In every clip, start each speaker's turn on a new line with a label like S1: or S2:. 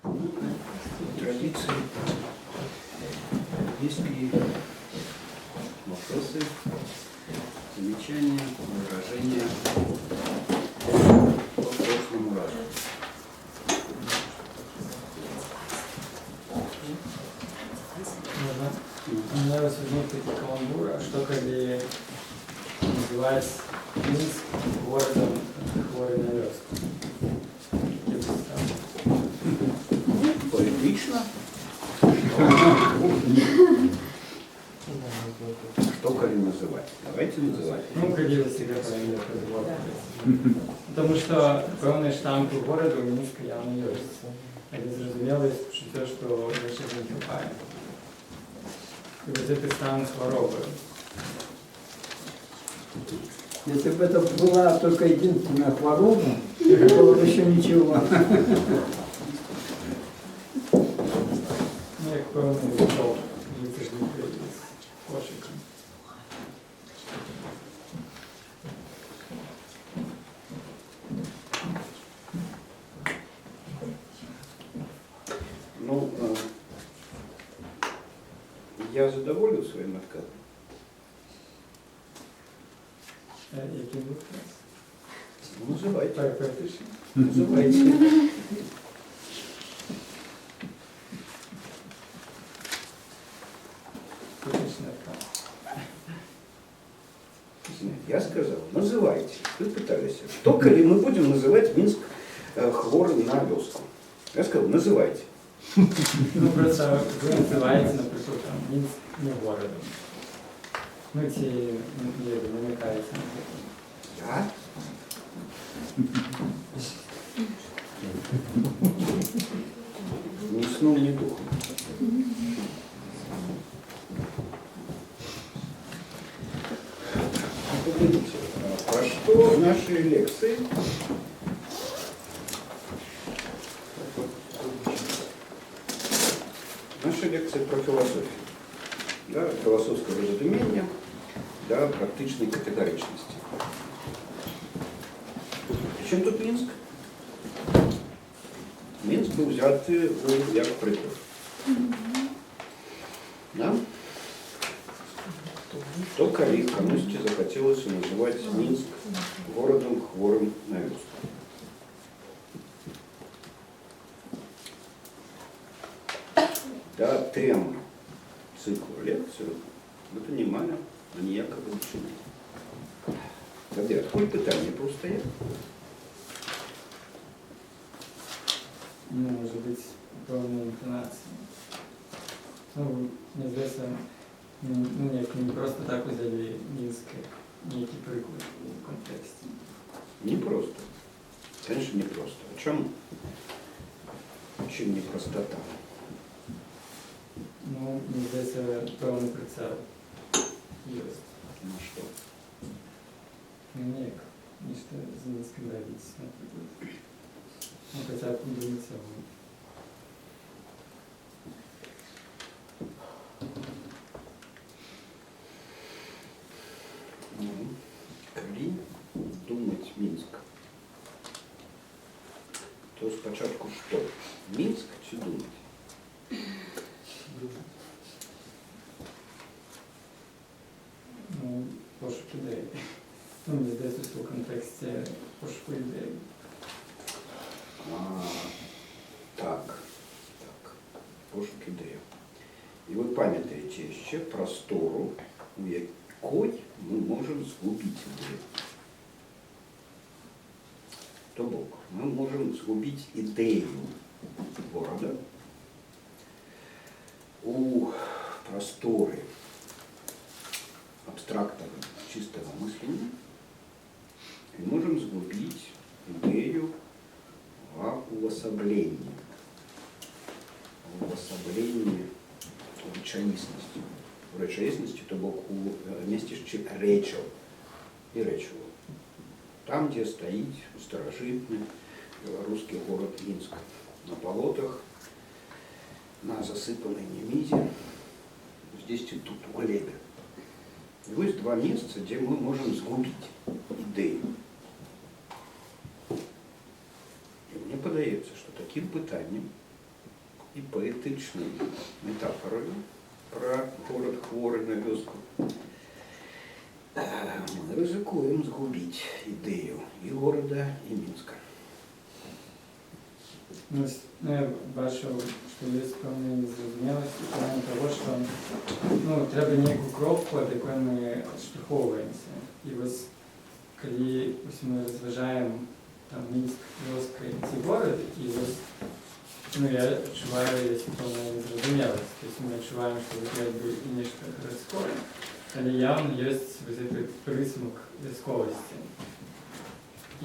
S1: Традиции. Есть ли вопросы, замечания, возражения по прошлому разу?
S2: У меня возникла такая каламбура, что когда называть Минск городом хворой на вёску.
S1: Поэтично. Что коли называть? Давайте называть.
S2: Ну, когда всегда правильно разговаривать. Потому что певний штамп города у Минска явно есть. Это зрозуміло, що те, що лише не хватає. И вот это стан хворобы.
S3: Если бы это была только единственная хвороба, это было бы еще ничего.
S2: Ну, як певний виток, витяжнути з кошиком.
S1: Ну, я задоволен своим отказом.
S2: Який був?
S1: Называйте.
S2: Практично.
S1: Называйте.
S2: Критичний отказ.
S1: Я сказал, называйте. Вы пытались. Что коли мы будем называть Минск хворым на вёску? Я сказал, называйте.
S2: Ну, просто ви називаєте, наприклад, там, Мінськ не городом. Ну, ці намікається на це.
S1: Я? Ни сном, ни духом. Погодите, про что наши лекции? Наши лекции про философию. Да, философское разумение, да, практичной категоричности. Причем тут Минск? Минск був взятий як приклад. Да? То коли комусь захотелось называть Минск городом хворым на вёску. Да, тема цикла лекций это не мене, а ніякого вчення. Тоді відходь питання просто є.
S2: Ну, може бути певна інтонація. Ну, мені здається, ну, як не просто так взяли Мінське, ніякий приклад у контексті.
S1: Не просто. Конечно, не просто. О чем не простота?
S2: Ну, мені здається, певний прицел є.
S1: На что?
S2: Ну, ніяк, ніщо з Мінським робити, наприклад. Ну, хоча б до цього.
S1: Коли думать Мінськ, то спочатку що? Мінськ чи думать?
S2: Ну, пошук ідеї. Ну, мені здається, що в контексті пошуку ідеї.
S1: Так. Пошук ідеї. І ви пам'ятаєте ще простору, у якій ми можемо згубити ідею. Тобто, ми можемо згубити ідею города у просторі абстрактного чистого мышления и можем сгубить идею о увособлении речовісності. У речовісності, то бок у містищі речов и речево. Там, где стоит старожитный белорусский город Минск, на болотах, на засыпанной немизе, здесь и тут, у глебе. И есть два места, где мы можем сгубить идею. И мне подается, что таким пытанием і поетичною метафорою про город хворий на вёску, ми ризикуємо згубити ідею і города, і Мінська.
S2: Ну, я бачу, що є певна незрозумілість в плані того, що ну, треба ніяку кропку, від якої ми відштовховуємося. І ось коли ось ми розважаємо там Мінськ, вёска і ці город, і ось ну, я відчуваю є певна незрозумілість. Тобто ми відчуваємо, що це якби і нечто городське, але явно є ось цей присмак військовості. І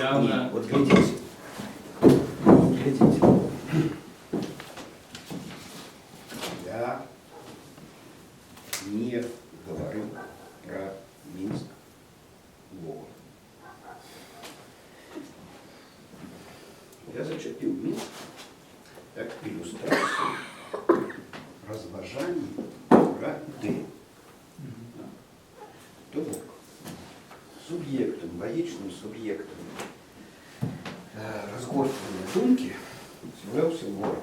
S2: явно...
S1: Ні, от глядите. Глядите. Я не говорю про Минск, Львов. Я зачепил Минск как иллюстрацию разважаний про ідею. Тобто суб'єктом, логічним суб'єктом розгортування думки з'явився город.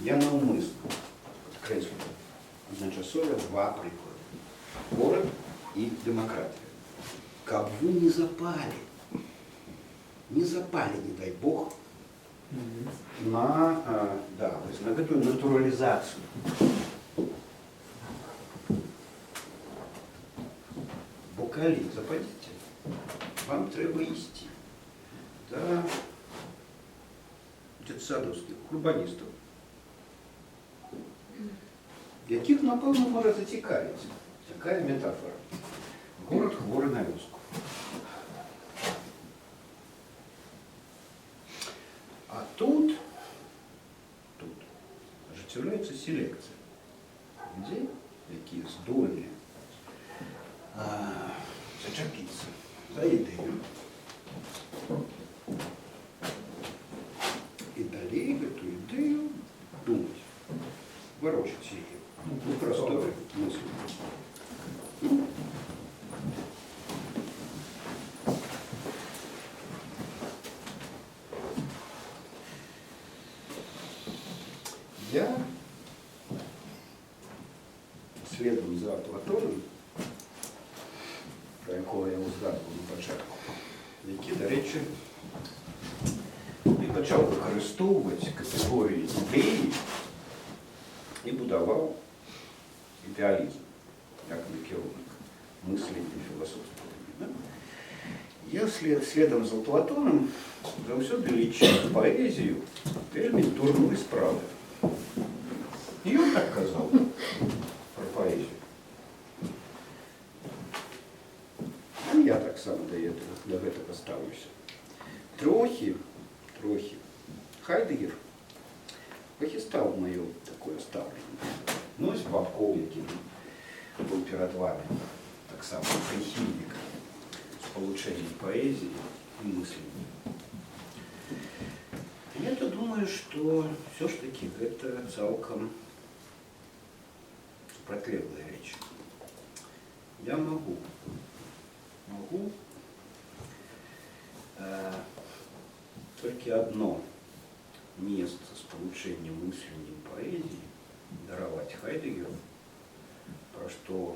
S1: Я навмисно підкреслюю одночасово два приклади. Город і демократія. Как вы не запали, не дай Бог, на эту натурализацию. Бокалі, западите, вам треба йти до дитсадовських урбаністів, яких, напевно, може зацікавити така метафора. Город хворий на вёску. А тут оживляється селекція людей, які здольні зачепиться за ідею і далі эту ідею думати, ворочать її у просторі мислі. Я следом за Платоном, про якого я згадував на початку, який, до речі, і почав використовувати категорії ідеї і будував ідеалізм, як керівник мислення філософського. Я слідом за Платоном завсёды лічив поезію вельми дурною справою. І він так казав про поезію. І я так само до этого ставлюся. Трохи Хайдегер похистав моє таке ставлення. Ну, ось Бабков, який був перед вами, так само прихильник сполучення поезії і мислення. Я-то думаю, что все ж таки это целком протрезвая речь. Я могу только одно место с получением мышления и поэзии даровать Хайдегеру, про что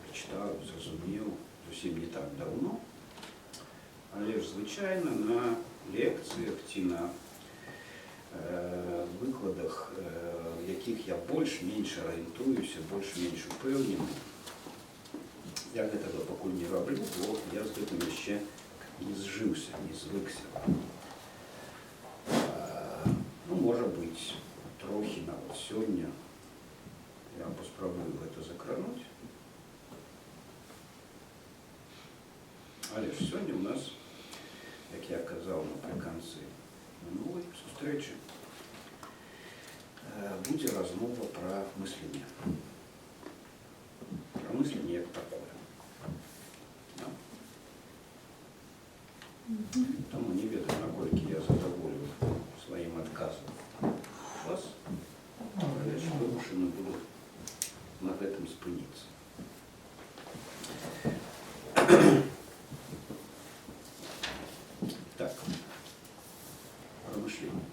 S1: прочитав, зрозумів зовсім не так давно, але ж звичайно на лекціях чи на викладах, в яких я більш-менш орієнтуюся, більш-менш упевнений. Я этого покуль не роблю, бо я з цим ще не зжився, не звикся. Ну, може бути, трохи навіть сьогодні я поспробую це закранути. Але ж сьогодні у нас, як я казав наприкінці минулої зустрічі, буде розмова про мислення. Про мислення як таке. Да? Тому не ведаю, наскільки я задоволю своїм відказом вас. Я ще більше не буду на этом спинитися. Так, про мышление.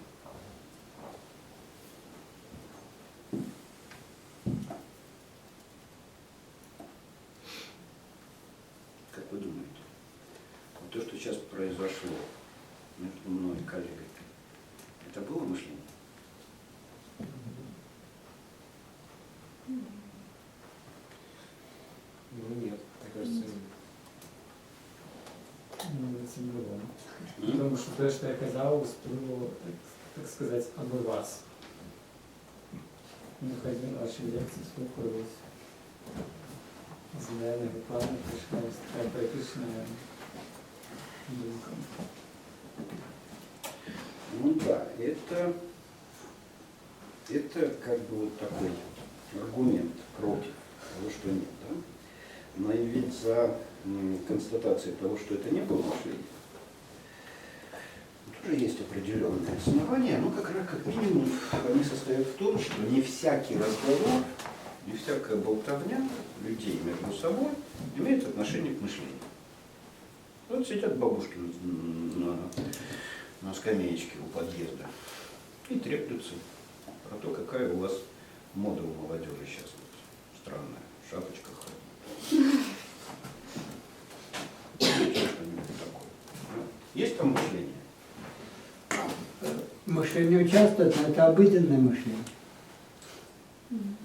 S1: Как вы думаете? Вот то, что сейчас произошло между мной и коллегой, это было мышление?
S4: Ну нет, мне кажется, нет.
S2: Це було. Тому що те, що я казав, спливло, так сказати, або вас. Нехай ваші лекції слухались. З мене викладно прийшла така поетична думка.
S1: Ну да, это как бы вот такой аргумент против того, что нет. Да? Но и ведь за констатацией того, что это не было мышление, тоже есть определенные основания, но как минимум они состоят в том, что не всякий разговор, не всякая болтовня людей между собой имеет отношение к мышлению. Вот сидят бабушки на скамеечке у подъезда и треплются про то, какая у вас мода у молодежи сейчас вот странная, в шапочках ходит. Что-нибудь такое. Есть там мышление?
S3: Мышление участвует, но это обыденное мышление.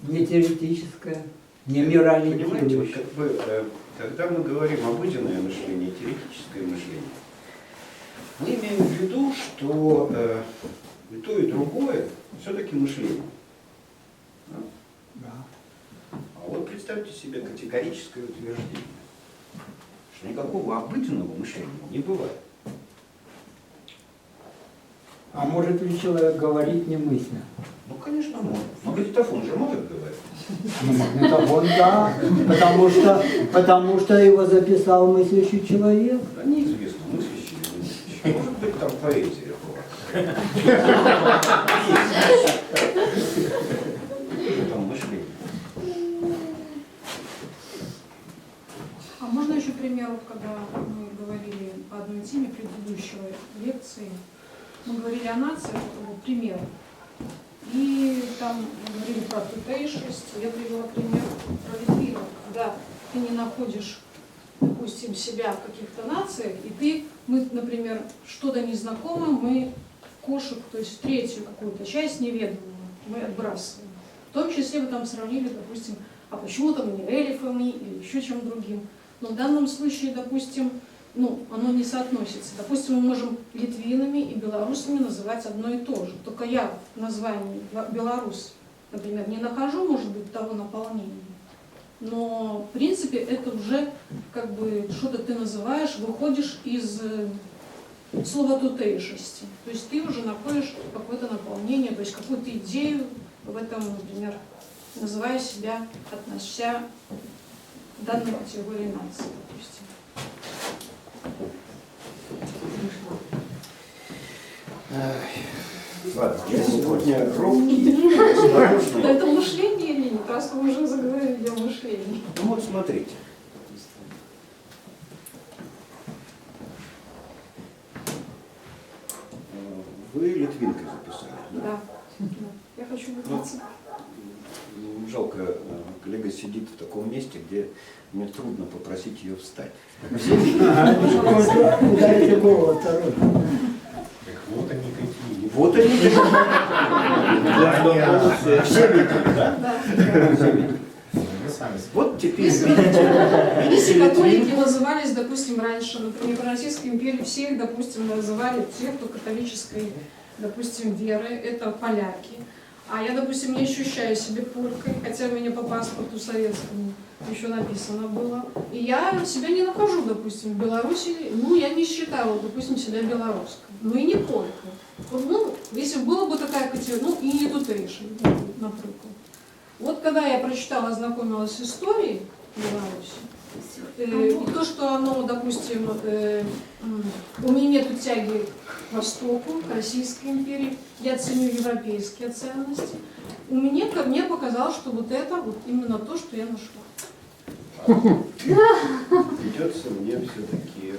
S3: Не теоретическое, не
S1: Понимаете, вот
S3: морализирующее.
S1: как бы, когда мы говорим обыденное мышление, теоретическое мышление, мы имеем в виду, что и то, и другое все-таки мышление. Да?
S3: Да.
S1: А вот представьте себе категорическое утверждение, что никакого обыденного мышления не бывает.
S3: А может ли человек говорить не мысля?
S1: Ну, конечно, может. Магнитофон же может говорить.
S3: Ну, магнитофон, да, потому что его записал мыслящий человек.
S1: Да неизвестно, мыслящий или мыслящий. Может быть, там поэзия была. Там мышление.
S5: А можно еще пример, вот когда мы говорили по одной теме предыдущей лекции, мы говорили о нациях, это был пример. И там говорили про тутейшесть, я привела пример про Литвинов, когда ты не находишь, допустим, себя в каких-то нациях, и мы, например, что-то незнакомое, мы в кошек, то есть в третью какую-то часть неведомую, мы отбрасываем. В том числе вы там сравнили, допустим, а почему там не эльфами или еще чем другим. Но в данном случае, допустим, оно не соотносится. Допустим, мы можем литвинами и белорусами называть одно и то же. Только я в названии белорус, например, не нахожу, может быть, того наполнения. Но, в принципе, это уже как бы что-то ты называешь, выходишь из слова тутейшести. То есть ты уже находишь какое-то наполнение, то есть какую-то идею в этом, например, называя себя, относя к данной категории нации, допустим.
S1: Ладно, я сегодня робкий, осторожный.
S5: Это мышление или нет? Раз мы уже заговорили о мышлении.
S1: Ну вот смотрите. Вы литвинкой записали, да?
S5: Да. Я хочу выпиться.
S1: Жалко, коллега сидит в таком месте, где мне трудно попросить ее встать.
S3: Ударите голову осторожно.
S4: Так вот они какие.
S1: Вот они. Все видели, да?
S5: Да.
S1: Все видели.
S4: Мы сами.
S1: Вот теперь
S5: Если
S1: видите
S5: католики
S1: литвинку.
S5: назывались, допустим, раньше, например, в Российской империи всех, допустим, называли тех, кто католической, допустим, веры, это поляки. А я, допустим, не ощущаю себя полькой, хотя у меня по паспорту советскому еще написано было. И я себя не нахожу, допустим, в Беларуси, я не считала, допустим, себя белорусской, но и не полькой. Вот, если было бы такая категория, и не тутейшей, например. Вот когда я прочитала, ознакомилась с историей Беларуси, и то, что оно, допустим, у меня нет тяги к Востоку, к Российской империи, я ценю европейские ценности, мне показалось, что вот это вот именно то, что я нашла.
S1: Придется мне все-таки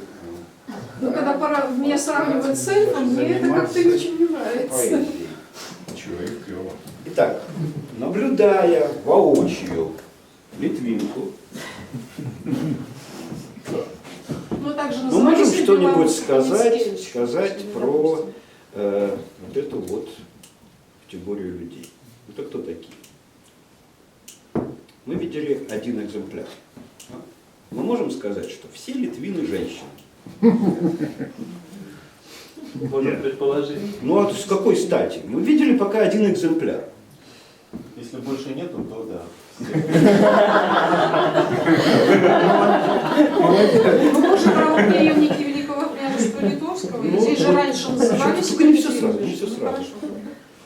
S5: Когда меня сравнивать с эльфом, мне это как-то очень не нравится.
S1: поэзией.
S4: Человек клево.
S1: Итак, наблюдая воочию литвинку, что-нибудь
S5: белорусы,
S1: сказать
S5: Мицкевич,
S1: про
S5: допустим.
S1: вот эту вот категорию людей? Это кто такие? Мы видели один экземпляр. Мы можем сказать, что все литвины женщины.
S6: Можно предположить.
S1: Ну а с какой стати? Мы видели пока один экземпляр.
S6: Если больше нету, то да.
S5: Ну, может, правопреемники Великого княжества Литовского,
S1: Ну,
S5: здесь же
S1: вот.
S5: раньше назывались
S1: Только не всё
S5: литвины.
S1: сразу, не всё
S5: Ну,
S1: сразу.
S5: хорошо.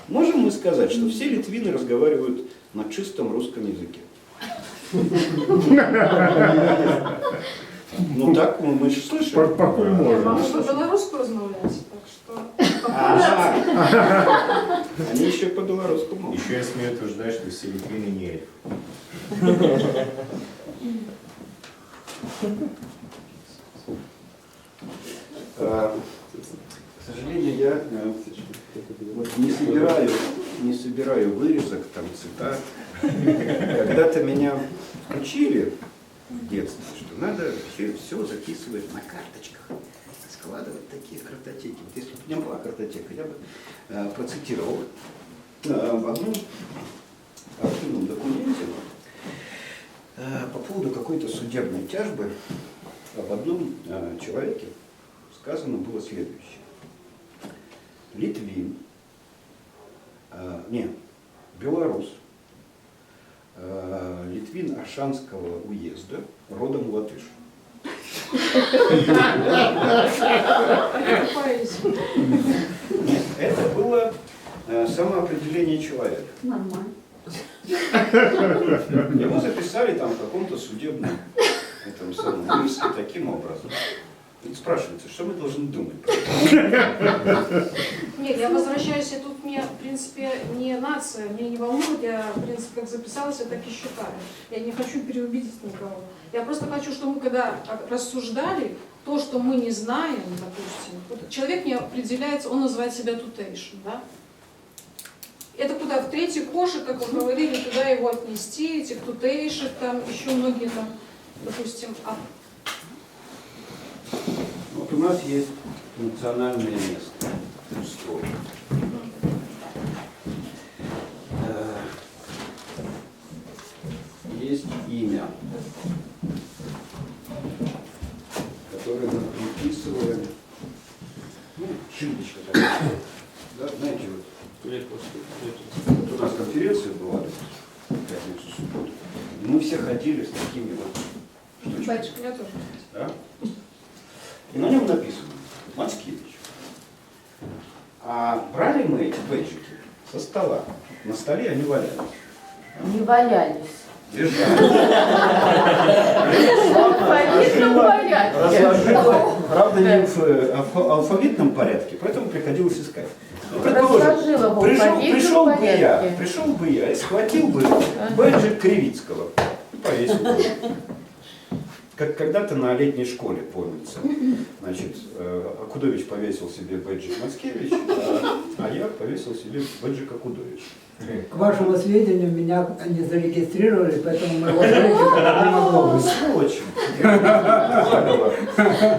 S1: Можем мы сказать, что все литвины разговаривают на чистом русском языке? Ну так, мы же слышим.
S7: Покуль
S5: Я
S7: можно.
S5: могу по-белорусски размовлять, так что...
S1: Они еще по-белорусски могут.
S4: Еще я смею утверждать, что все литвины не эльф.
S1: К сожалению, я вот не собираю вырезок, там, цитат. Когда-то меня учили в детстве, что надо все записывать на карточках, складывать такие картотеки. Вот если бы у меня была картотека, я бы процитировал в одном архивном документе по поводу какой-то судебной тяжбы об одном человеке сказано было следующее. Литвин, белорус, Литвин Аршанского уезда, родом латыш. Нет, это было самоопределение человека.
S8: Нормально.
S1: Его записали там в каком-то судебном этом самом вырезке таким образом. И спрашивается, что мы должны думать?
S5: Нет, я возвращаюсь, и тут мне, в принципе, не нация, меня не волнует, я, в принципе, как записалась, я так и считаю. Я не хочу переубедить никого. Я просто хочу, чтобы мы, когда рассуждали, то, что мы не знаем, допустим, вот человек не определяется, он называет себя тутейшн, да? Это куда? В третий кошек, как вы говорили, туда его отнести, этих тутейшек, там, еще многие там, допустим,
S1: Вот у нас есть национальное место, мужское. Есть имя, которое мы приписываем, ну, шильдочка такая. Да, знаете, вот у нас конференция была в пятницу, субботу, и мы все ходили с такими вот штучками.
S5: Батюшка, я тоже.
S1: Да? И на нем написано Мацкевич. А брали мы эти бэджики со стола. На столе они валялись.
S8: Не валялись.
S1: Лежали.
S8: В алфавитном порядке.
S1: Разложила, правда, не в алфавитном порядке, поэтому приходилось искать. Ну, предположим,
S8: Разложила в
S1: пришел
S8: алфавитном
S1: бы я и схватил бы бэджик Кривицкого и повесил бы. Как когда-то на летней школе, помнится. Значит, Акудович повесил себе бэджик Мацкевич, а я повесил себе бэджик Акудович.
S3: К вашему сведению, меня не зарегистрировали, поэтому моего бэджика не могло быть.
S1: Сволочь.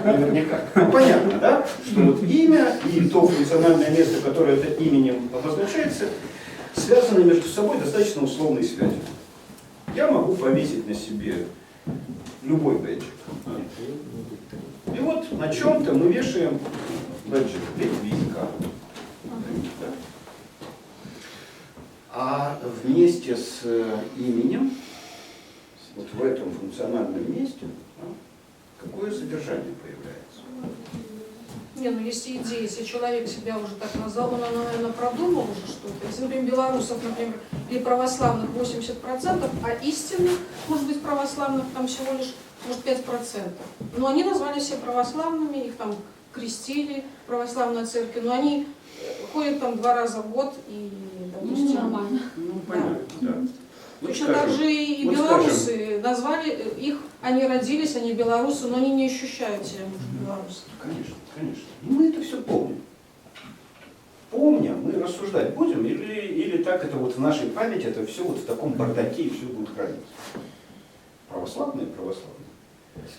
S1: Наверняка. Ну, понятно, да? Что вот имя и то функциональное место, которое это именем обозначается, связаны между собой достаточно условной связью. Я могу повесить на себе любой бэджик. И вот на чем-то мы вешаем бэджик Литвинка. А вместе с именем, вот в этом функциональном месте, какое содержание появляется?
S5: Не, ну если идея, если человек себя уже так назвал, он, наверное, продумал уже что-то. Если, например, белорусов, например, или православных 80%, а истинных, может быть, православных там всего лишь, может, 5%. Но они назвали себя православными, их там крестили, православная церковь, но они ходят там 2 раза в год и, допустим...
S8: Нормально.
S1: Ну, понятно, да.
S5: Точно так же и
S1: вот
S5: белорусы назвали их, они родились, они белорусы, но они не ощущают себя белорусскими.
S1: Конечно, конечно. И мы это все помним. Помня, мы рассуждать будем, или так это вот в нашей памяти, это все вот в таком бардаке и все будет храниться. Православные.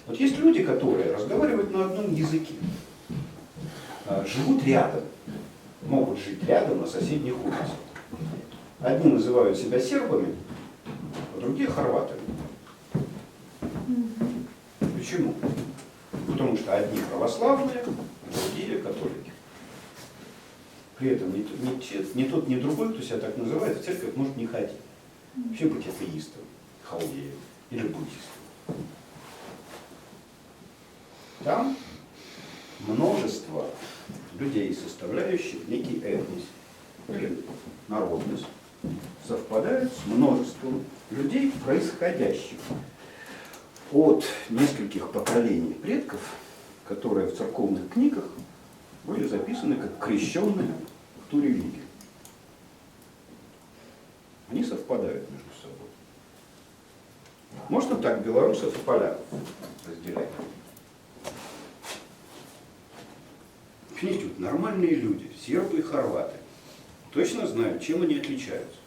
S1: Вот есть люди, которые разговаривают на одном языке. живут рядом, могут жить рядом на соседних улицах. Одни называют себя сербами, а другие хорватами. Почему? Потому что одни православные, другие католики. При этом ни тот, ни другой, кто себя так называет, в церковь может не ходить. Вообще быть атеистом, халдеем или буддистом. Там множество людей, составляющих некий этнос или народность, совпадают с множеством людей, происходящих от нескольких поколений предков, которые в церковных книгах были записаны как крещенные в ту религию. Они совпадают между собой. Можно так белорусов и поляков разделять? Видите, вот нормальные люди, сербы и хорваты, точно знают, чем они отличаются.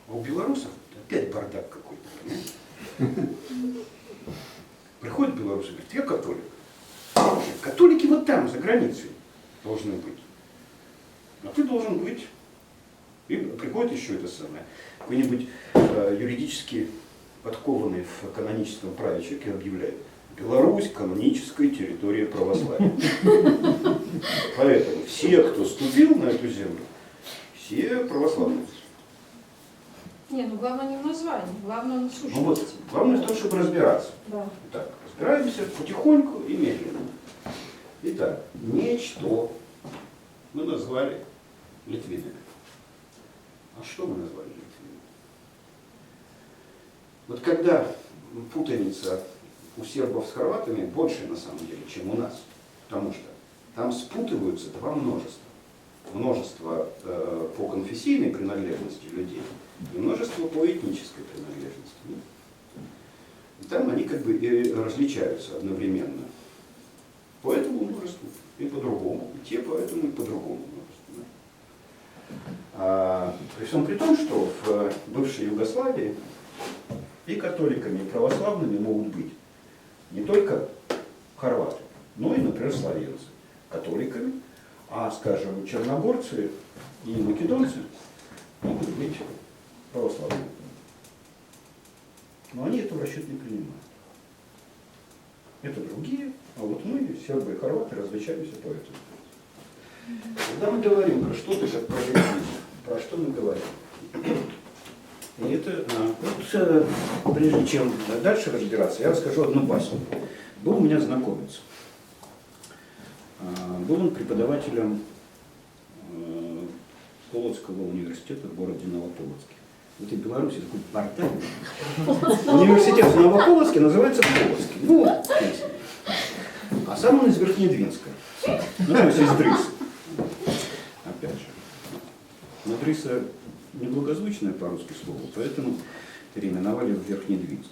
S1: А у белорусов опять бардак какой-то, понимаете? Приходит белорус и говорит: я католик. Католики вот там, за границей, должны быть. А ты должен быть. И приходит еще это самое. Какой-нибудь юридически подкованный в каноническом праве человек и объявляет: Беларусь — каноническая территория православия. Поэтому все, кто ступил на эту землю, все православные.
S5: Не, ну главное не в названии, главное на сущности.
S1: Ну вот, главное в том, чтобы разбираться.
S5: Да.
S1: Итак, разбираемся потихоньку и медленно. Итак, ничто мы назвали литвинами. А что мы назвали литвинами? Вот когда путаница у сербов с хорватами больше на самом деле, чем у нас. Потому что там спутываются два множества. Множество по конфессийной принадлежности людей и множество по этнической принадлежности. И там они как бы и различаются одновременно. По этому множеству и по-другому. И те по этому и по другому множеству. При всем при том, что в бывшей Югославии и католиками, и православными могут быть не только хорваты, но и, например, славянцы католиками, а, скажем, черногорцы и македонцы могут быть православными. Но они это в расчет не принимают. Это другие, а вот мы, сербы и хорваты, различаемся по этому. Когда мы говорим про что-то как про религию, про что мы говорим? И это, вот, прежде чем дальше разбираться, я расскажу одну басню. Был у меня знакомец. Был он преподавателем Полоцкого университета в городе Новополоцке. В этой Беларуси такой бардак. Университет в Новополоцке называется Полоцкий. Ну, а сам он из Верхнедвинска. Ну, то есть из Дрыса. Опять же. Но Дрыса неблагозвучное по-русски слово, поэтому переименовали в Верхнедвинск.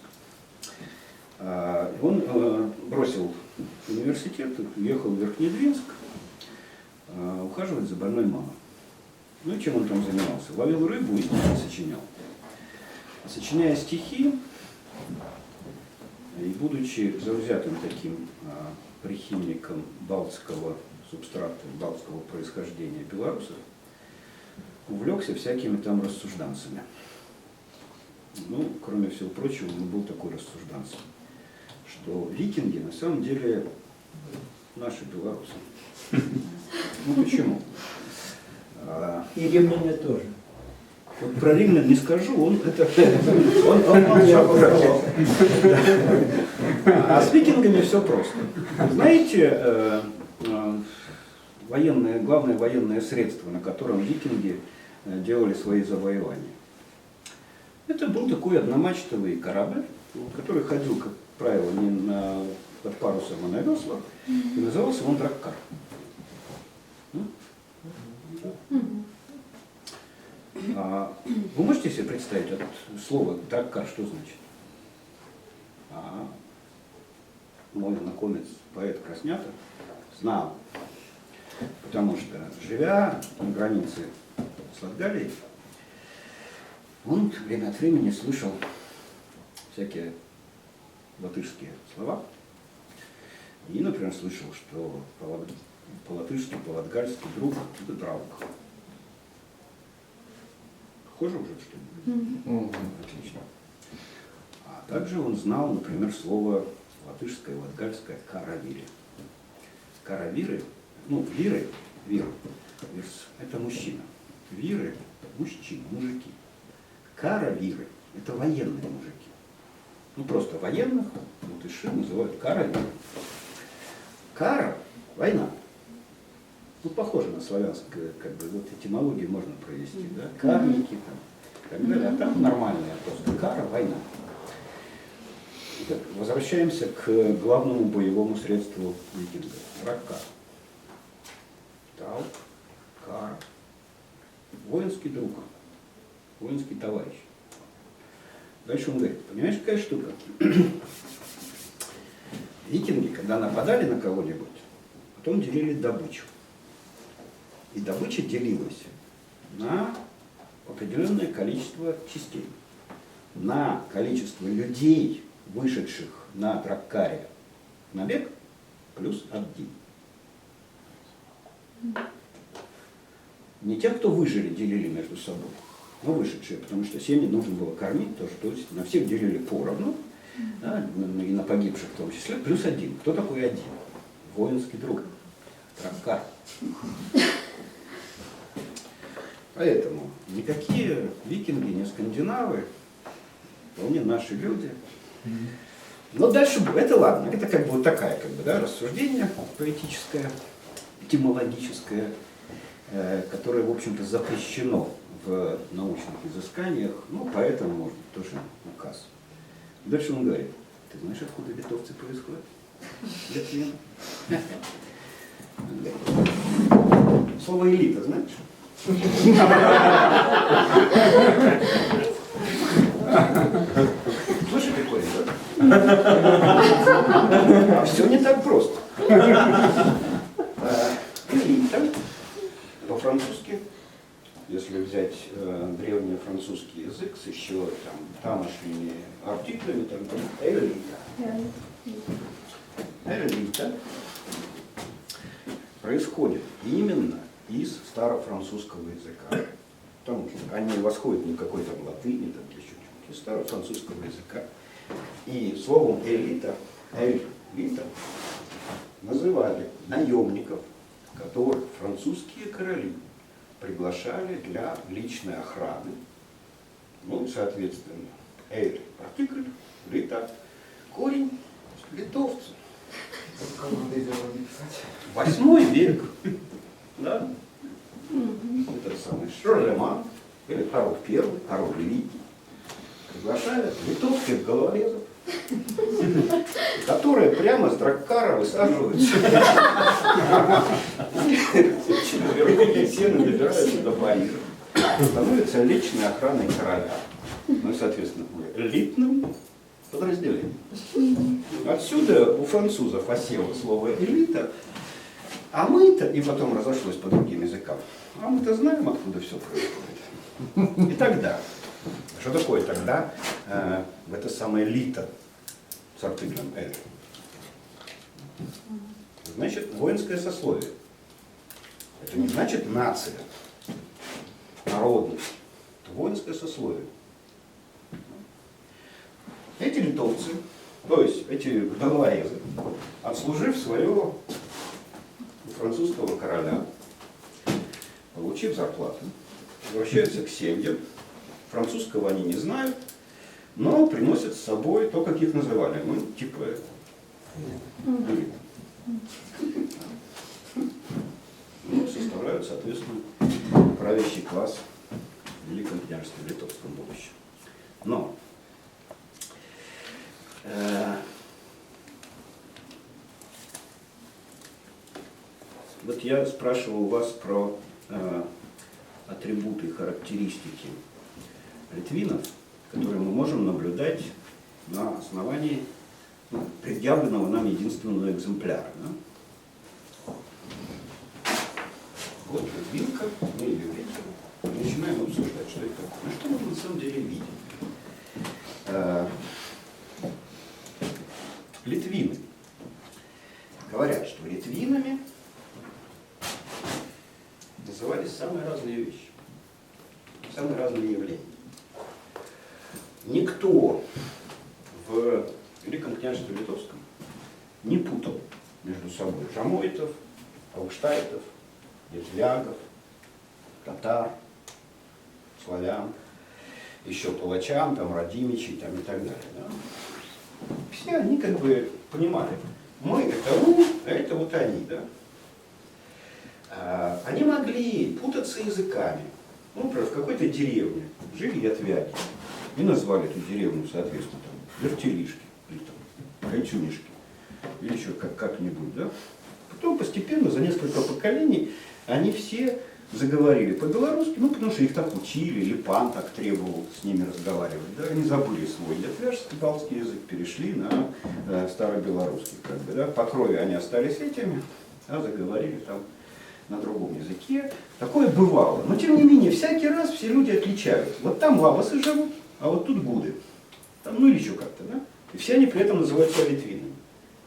S1: Он бросил университет, уехал в Верхнедвинск ухаживать за больной мамой. Ну и чем он там занимался? Ловил рыбу и стихи сочинял. Сочиняя стихи, и будучи завзятым таким прихильником балтского субстрата, балтского происхождения белорусов, увлекся всякими там рассужданцами. Ну, кроме всего прочего, он был такой рассужданцем, что викинги на самом деле наши белорусы. Ну почему?
S3: И римляне тоже.
S1: Вот про римлян не скажу, он молчал. А с викингами все просто. Знаете, главное военное средство, на котором викинги делали свои завоевания. Это был такой одномачтовый корабль, который ходил, как правило, не под парусом, а на веслах, и назывался он драккар. Вы можете себе представить это слово драккар, что значит? Мой знакомец, поэт Краснята, знал. Потому что, живя на границе с Латгалией, он время от времени слышал всякие латышские слова. И, например, слышал, что по-латышски, по-латгальски друг – это драук. Похоже уже что-нибудь? Отлично. А также он знал, например, слово латышское, латгальское «каравири». Каравиры, ну, виры, вир, вирс – это мужчина. Виры – мужчины, мужики. Каравиры – это военные мужики. Ну, просто военных латыши называют каравиры. Кара – война. Ну, похоже на славянское, как бы, вот этимологию можно провести, да? Карники там, и так далее. А там нормальная просто кара – война. Итак, возвращаемся к главному боевому средству викинга – ракка. Траук, кара. Воинский друг, воинский товарищ. Дальше он говорит, понимаешь, какая штука? Викинги, когда нападали на кого-нибудь, потом делили добычу. И добыча делилась на определенное количество частей. На количество людей, вышедших на драккаре на бег, плюс 1. Не те, кто выжили, делили между собой, но вышедшие, потому что семьи нужно было кормить тоже, то есть на всех делили поровну, да, и на погибших в том числе, плюс 1. Кто такой 1? Воинский друг. Драккар. Поэтому никакие викинги, не скандинавы, вполне наши люди. Но дальше, это ладно, это как бы вот такая, как бы, да, рассуждение поэтическое, этимологическое, которое, в общем-то, запрещено в научных изысканиях, ну, поэтому, может быть, тоже указ. Дальше он говорит, ты знаешь, откуда литовцы происходят? Литвин. Слово элита, знаешь? Слушай, прикольно, да? Все не так просто. Элита по-французски, если взять древний французский язык с еще тамошними артиклями, там элита. Элита происходит именно из старофранцузского языка. Потому что они восходят не какой-то латыни, там, или еще чего-то, из старофранцузского языка. И словом элита называли наемников, которых французские короли приглашали для личной охраны. Ну, соответственно, эль артикль, лита, корень, литовцы. 8 век. Да? Это самый Шарлеман, или Карл I, Карл Великий, приглашали литовских головорезов, которые прямо с драккара высаживаются. Все набираются до Парижа. Становятся личной охраной короля. Ну и, соответственно, элитным подразделением. Отсюда у французов осело слово элита, а мы-то, и потом разошлось по другим языкам, а мы-то знаем, откуда все происходит. И тогда, что такое тогда это самое лито с артиклем «эль»? Значит, воинское сословие. Это не значит нация, народность. Это воинское сословие. Эти литовцы, то есть эти головорезы, отслужив своего французского короля, получив зарплату, возвращаются к семьям. Французского они не знают, но приносят с собой то, как их называли. Ну, типа элита. Ну, составляют, соответственно, правящий класс в Великом княжестве Литовском будущем. Но вот я спрашивал вас про атрибуты и характеристики литвинов, которые мы можем наблюдать на основании предъявленного нам единственного экземпляра. Да? Вот литвинка, мы ее видим, начинаем обсуждать, что это такое. Ну что мы на самом деле видим? Литвины говорят, что литвинами назывались самые разные вещи, самые разные явления. Никто в Великом княжестве Литовском не путал между собой жамоитов, аукштайтов, ятвягов, татар, славян, еще палачан, там, радимичей там, и так далее. Да? Все они как бы понимали, мы это мы, а это вот они. Да? Они могли путаться языками. Ну, например, в какой-то деревне жили ятвяги и назвали эту деревню, соответственно, там, Вертелишки, или там, Кольчунишки, или еще как-нибудь. Да? Потом постепенно, за несколько поколений, они все заговорили по-белорусски, ну, потому что их так учили, или пан так требовал с ними разговаривать. Да? Они забыли свой ятвяжский, балтский язык, перешли на старобелорусский. Как бы, да? По крови они остались этими, а заговорили там на другом языке. Такое бывало. Но, тем не менее, всякий раз все люди отличают. Вот там лавасы живут, а вот тут гуды. Там, ну или еще как-то, да? И все они при этом называются литвинами.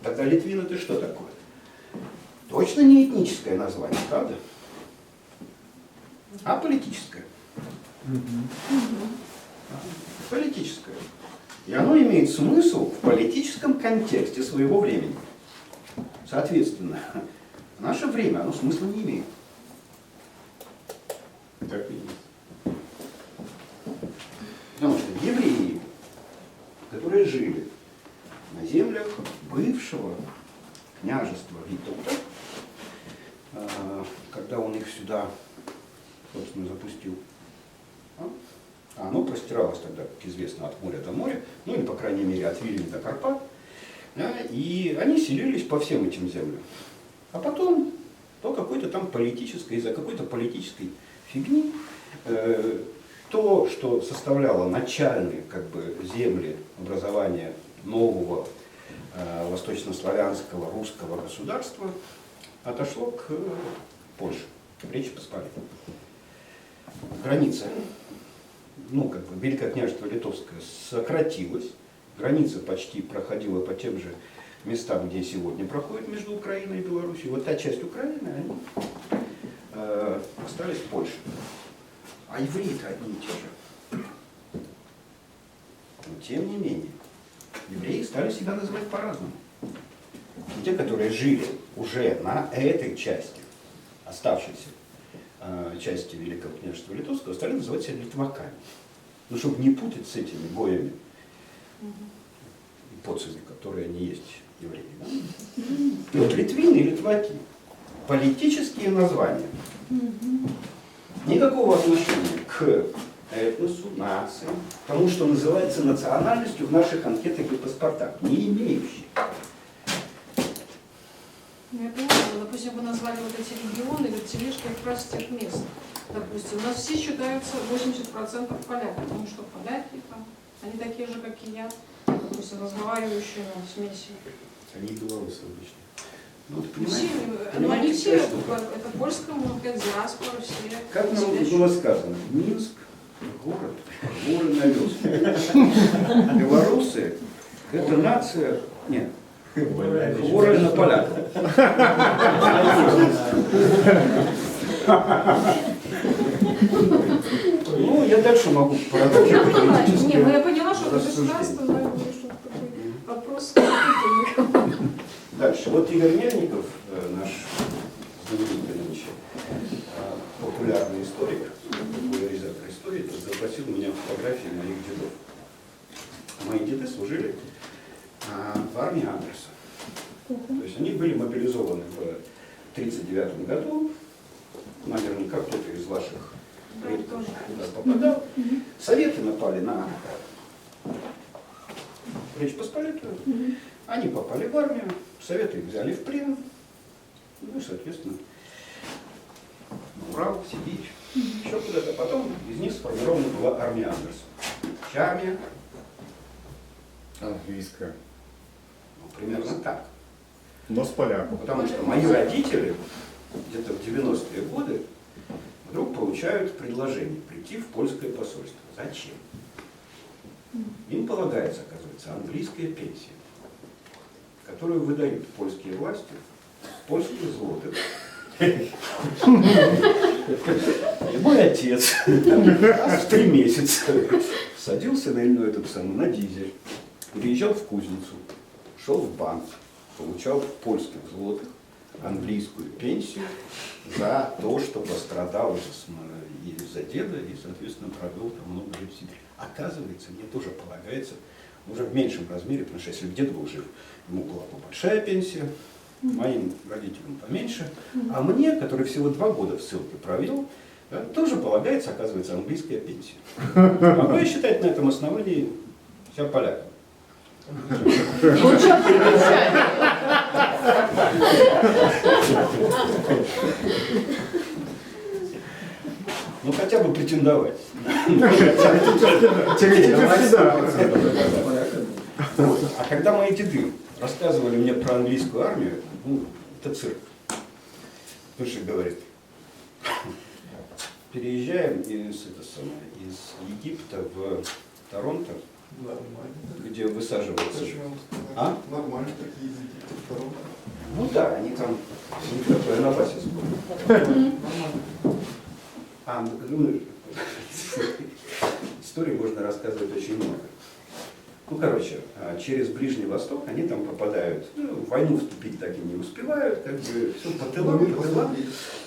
S1: Тогда литвин это что такое? Точно не этническое название, правда? А политическое. Политическое. И оно имеет смысл в политическом контексте своего времени. Соответственно, в наше время оно смысла не имеет.
S4: Так и есть.
S1: Потому что евреи, которые жили на землях бывшего княжества Витовта, когда он их сюда, собственно, запустил, а оно простиралось тогда, как известно, от моря до моря, ну или, по крайней мере, от Вильни до Карпат, да, и они селились по всем этим землям. А потом, по какой-то там политической, из-за какой-то политической фигни, то, что составляло начальные как бы, земли образования нового восточнославянского русского государства, отошло к Польше, к Речи Посполитой. Граница, ну, как бы, Великое княжество Литовское сократилось, граница почти проходила по тем же местам, где сегодня проходит между Украиной и Белоруссией. Вот та часть Украины, они остались в Польше. А евреи-то одни и те же. Но тем не менее, евреи стали себя называть по-разному. И те, которые жили уже на этой части, оставшейся части Великого княжества Литовского, стали называть себя литваками. Ну, чтобы не путать с этими гоями и поцами, которые они есть евреи. Да? Вот литвины и литваки. Политические названия. Никакого отношения к этносу, нации, тому, что называется национальностью в наших анкетах и паспортах, не имеющие.
S5: Я понимаю, допустим, вы назвали вот эти регионы, Вертелишки как раз тех мест. Допустим, у нас все считаются 80% поляки, потому что поляки там, они такие же, как и я, допустим, разговаривающие на смеси.
S4: Они белорусы обычно.
S1: Ну, ты
S5: Все,
S1: понимаете,
S5: они все,
S1: что
S5: это польская, можно сказать, диаспора, все.
S1: как нам
S5: сидящие.
S1: было сказано, Минск, город, горы на вёске. Белорусы – это нация, нет, хворая на поляков. Ну, я дальше могу продолжить
S5: Не, ну
S1: политические
S5: я поняла, что это
S1: рассуждения.
S5: государство, но я говорю, что такой вопрос спорный.
S1: Дальше. Вот Игорь Мельников, наш знаменитый нынче популярный историк, популяризатор истории, запросил у меня фотографии моих дедов. Мои деды служили в армии Андерса. То есть они были мобилизованы в 1939 году. Наверняка кто-то из ваших предков туда попадал. Советы напали на Речь Посполитую. Они попали в армию, Советы их взяли в плен. Ну и, соответственно, Урал, Сибирь, еще куда-то. Потом из них сформирована была армия Андерса. Армия,
S4: Английская.
S1: ну, примерно так.
S4: Но с поляком.
S1: Потому что мои родители где-то в 90-е годы вдруг получают предложение прийти в польское посольство. Зачем? Им полагается, оказывается, английская пенсия, которую выдают польские власти, польские злоты. И мой отец раз в 3 месяца садился на дизель, приезжал в кузницу, шел в банк, получал в польских злотых английскую пенсию за то, что пострадал из-за деда и, соответственно, провел там много лет в Сибири. Оказывается, мне тоже полагается уже в меньшем размере, потому что если бы дед был жив, ему была бы большая пенсия, моим родителям поменьше, а мне, который всего 2 года в ссылке провел, тоже полагается, оказывается, английская пенсия. Могу я считать на этом основании себя поляком?
S8: Лучше примечать.
S1: Ну хотя бы претендовать.
S4: Теоретически, да.
S1: Вот. А когда мои деды рассказывали мне про английскую армию, ну, это цирк. Слушай, говорит, переезжаем из Египта в Торонто, где высаживаются. А?
S4: Нормально такие языки.
S1: Ну да, они там такое на базе истории можно рассказывать очень много. Ну, короче, через Ближний Восток они там попадают, в войну вступить так и не успевают, как бы все по тылам.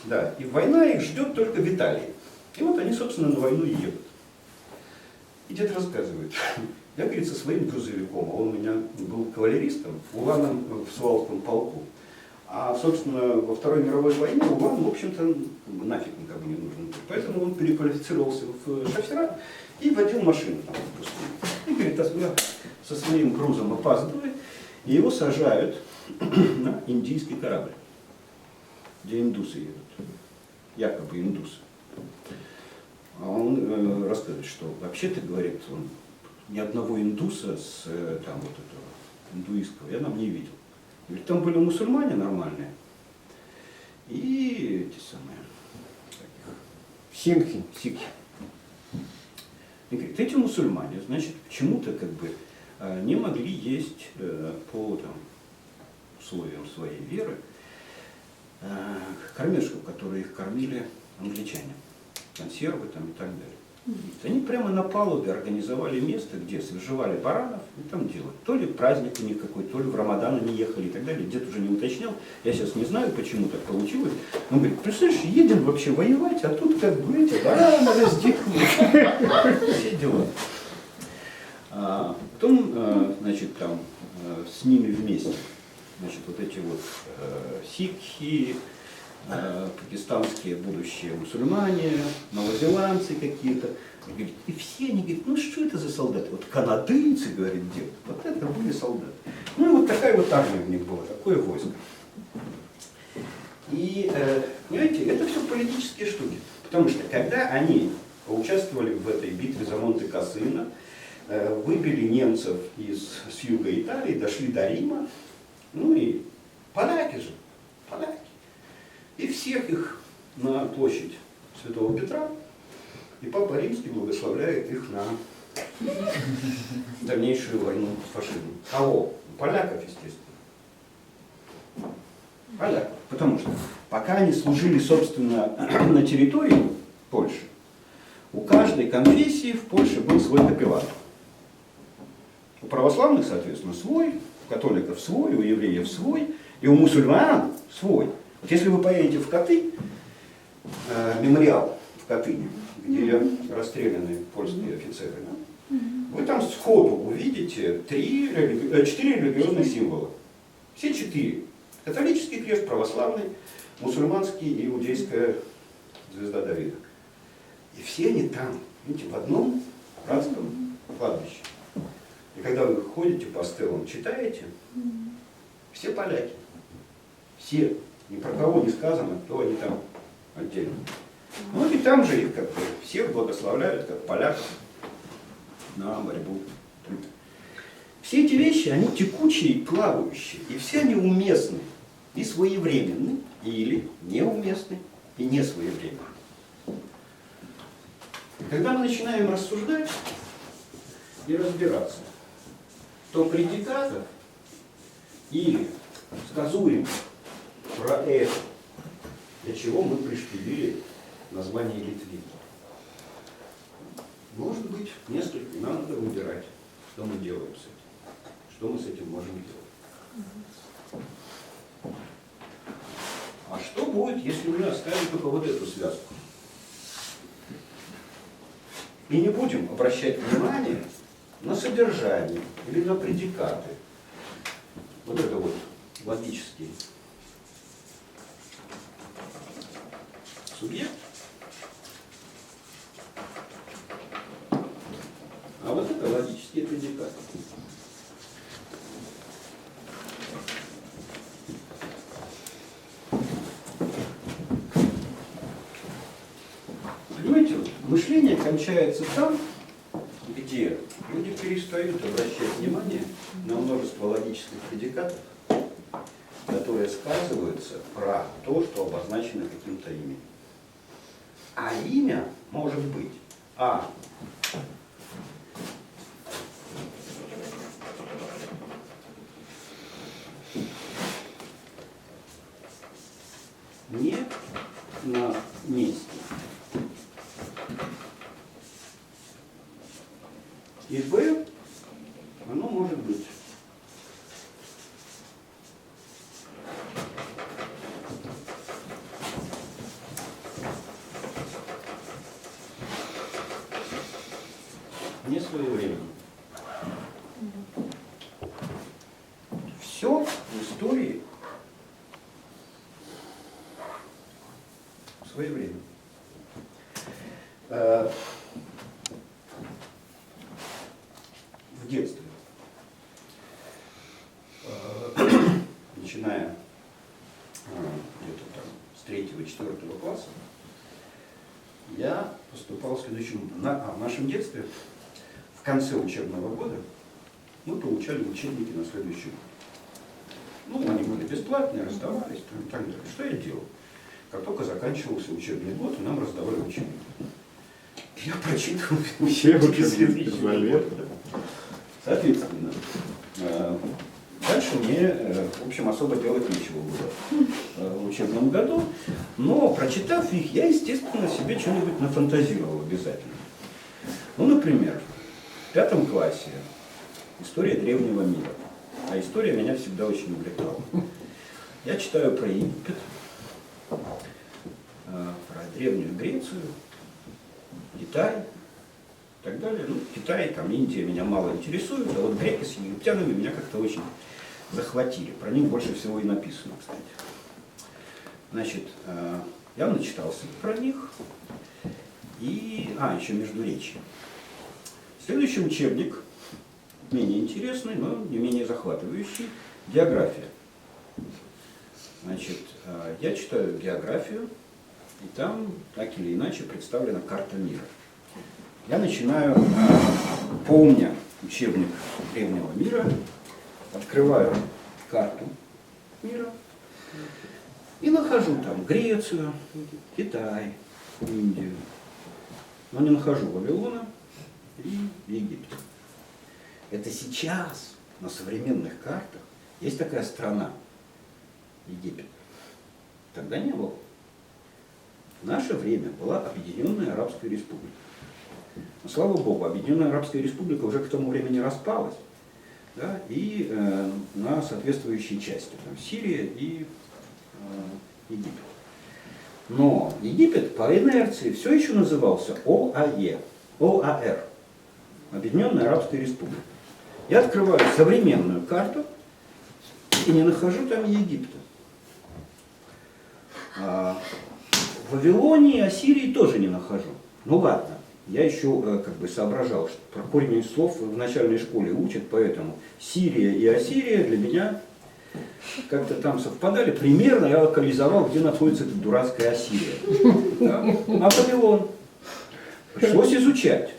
S1: Да, и война их ждет только в Италии. И вот они, собственно, на войну и едут. И дед рассказывает. Я, говорит, со своим грузовиком, а он у меня был кавалеристом, уланом в Суалском полку. А, собственно, во Второй мировой войне улан, в общем-то, нафиг никому не нужен был. Поэтому он переквалифицировался в шофера и водил машину там пустую. И, говорит, со своим грузом опаздывает, и его сажают на индийский корабль, где индусы едут, якобы индусы. А он рассказывает, что вообще-то, говорит, он ни одного индуса с там вот этого индуистского я там не видел. Говорит, там были мусульмане нормальные и эти самые сикхи. И говорит, эти мусульмане, значит, почему-то как бы не могли есть по там, условиям своей веры кормежку, которую их кормили англичане, консервы там и так далее. Они прямо на палубе организовали место, где свежевали баранов и там делали. То ли праздник у них какой, то ли в Рамадан они ехали и так далее. Дед уже не уточнял. Я сейчас не знаю, почему так получилось. Он говорит, представляешь, едем вообще воевать, а тут как бы эти бараны раздекают. Все дела. Потом, значит, там с ними вместе, значит, вот эти вот сикхи, пакистанские будущие мусульмане, новозеландцы какие-то. И все они говорят, ну что это за солдаты? Вот канадейцы, говорит дед, вот это были солдаты. Ну и вот такая вот армия у них была, такое войско. И, понимаете, это все политические штуки. Потому что когда они участвовали в этой битве за Монте-Кассино, выбили немцев с юга Италии, дошли до Рима, ну и поляки же, поляки. И всех их на площадь Святого Петра, и Папа Римский благословляет их на дальнейшую войну с фашизмом. Кого? Поляков, естественно. Поляков. Потому что пока они служили, собственно, на территории Польши, у каждой конфессии в Польше был свой капеллан. У православных, соответственно, свой, у католиков свой, у евреев свой, и у мусульман свой. Вот если вы поедете в Каты, мемориал в Катыни, где расстреляны польские офицеры, да, вы там сходу увидите 4 религиозных символа. Все 4. Католический крест, православный, мусульманский и иудейская звезда Давида. И все они там, видите, в одном братском кладбище. И когда вы ходите по стелам, читаете, все поляки. Все. Ни про кого не сказано, кто они там отдельно. Ну и там же их как бы всех благословляют, как поляков, на борьбу. Все эти вещи, они текучие и плавающие, и все они уместны и своевременны, или неуместны и несвоевременны. И когда мы начинаем рассуждать и разбираться, то предикатов или сказуем про это, для чего мы пришпилили название Литвин. Может быть, несколько, нам надо выбирать, что мы делаем с этим, что мы с этим можем делать. А что будет, если мы оставим только вот эту связку? И не будем обращать внимание на содержание или на предикаты. Вот это вот логический субъект. А вот это логические предикаты. Понимаете, вот мышление кончается там, где люди перестают обращать внимание на множество логических предикатов, которые сказываются про то, что обозначено каким-то именем. А имя может быть не на месте. И Б, оно может быть не своевременно. Все в истории своевременно. В детстве, начиная где-то там с 3-4 класса, я поступал следующим. В нашем детстве, в конце учебного года, мы получали учебники на следующий год. Ну, они были бесплатные, раздавались, там, и так далее. Что я делал? Как только заканчивался учебный год, нам раздавали учебники. Я прочитывал учебники следующего года. Соответственно, дальше мне, в общем, особо делать нечего было в учебном году, но, прочитав их, я, естественно, себе что-нибудь нафантазировал обязательно. Ну, например, в 5 классе история древнего мира, а история меня всегда очень увлекала. Я читаю про Египет, про Древнюю Грецию, Китай и так далее. Ну, Китай, там, Индия меня мало интересует, а вот греки с египтянами меня как-то очень захватили. Про них больше всего и написано, кстати. Значит, я начитался про них. И, еще Междуречье. Следующий учебник, менее интересный, но не менее захватывающий, география. Значит, я читаю географию, и там так или иначе представлена карта мира. Я начинаю, помня учебник древнего мира, открываю карту мира и нахожу там Грецию, Китай, Индию, но не нахожу Вавилона и Египет. Это сейчас на современных картах есть такая страна, Египет. Тогда не было. В наше время была Объединенная Арабская Республика. Но, слава Богу, Объединенная Арабская Республика уже к тому времени распалась, да, и на соответствующие части, там, Сирия и Египет. Но Египет по инерции все еще назывался ОАР, Объединенная Арабская Республика. Я открываю современную карту и не нахожу там Египта. В Вавилонии, Ассирии тоже не нахожу. Ну ладно, я еще как бы соображал, что про корень слов в начальной школе учат, поэтому Сирия и Ассирия для меня как-то там совпадали. Примерно я локализовал, где находится эта дурацкая Ассирия. Да? А Вавилон? Пришлось изучать.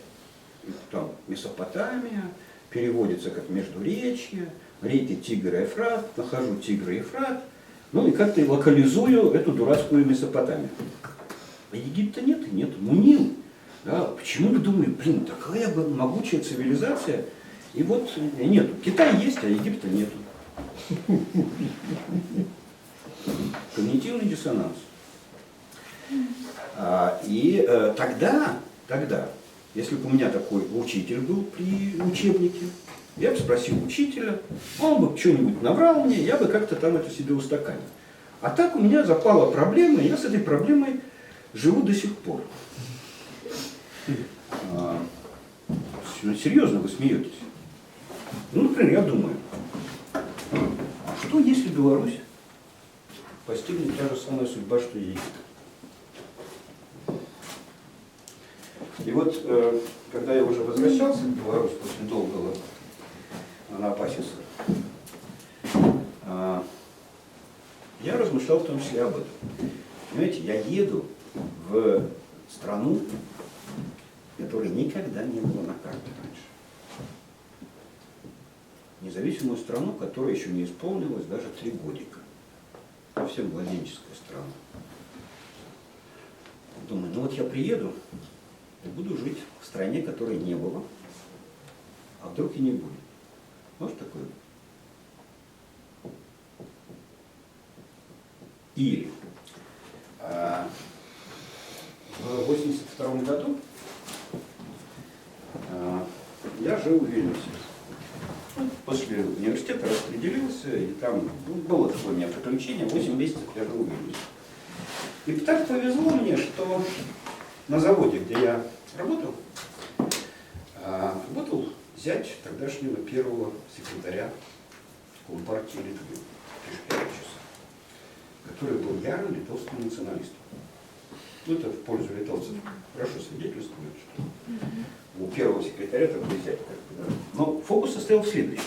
S1: Там Месопотамия, переводится как Междуречье, реки Тигр и Ефрат, нахожу Тигр и Ефрат, ну и как-то локализую эту дурацкую Месопотамию. А Египта нет и нет. Ну Нил. Да, почему-то думаю, такая могучая цивилизация, и вот нету. Китай есть, а Египта нету. Когнитивный диссонанс. Тогда, если бы у меня такой учитель был при учебнике, я бы спросил учителя, он бы что-нибудь набрал мне, я бы как-то там это себе устаканил. А так у меня запала проблема, и я с этой проблемой живу до сих пор. Серьезно, вы смеетесь? Ну, например, я думаю, а что если Беларусь постигнет та же самая судьба, что и Египет? И вот, когда я уже возвращался в Беларусь после долгого анапасиса, я размышлял в том числе об этом. Понимаете, я еду в страну, которой никогда не было на карте раньше. Независимую страну, которая еще не исполнилась даже 3 годика. Совсем младенческая страна. Думаю, ну вот я приеду и буду жить в стране, которой не было, а вдруг и не будет. Может такое? Или в 1982 году я жил в Вильнюсе. После университета распределился, и там было такое у меня приключение, 8 месяцев я жил в Вильнюсе. И так повезло мне, что на заводе, где я работал, работал зять тогдашнего первого секретаря Компартии Литвы, Тишкевича, который был ярым литовским националистом. Ну, это в пользу литовцев хорошо свидетельствует, что у первого секретаря такой зять. Да? Но фокус состоял в следующем,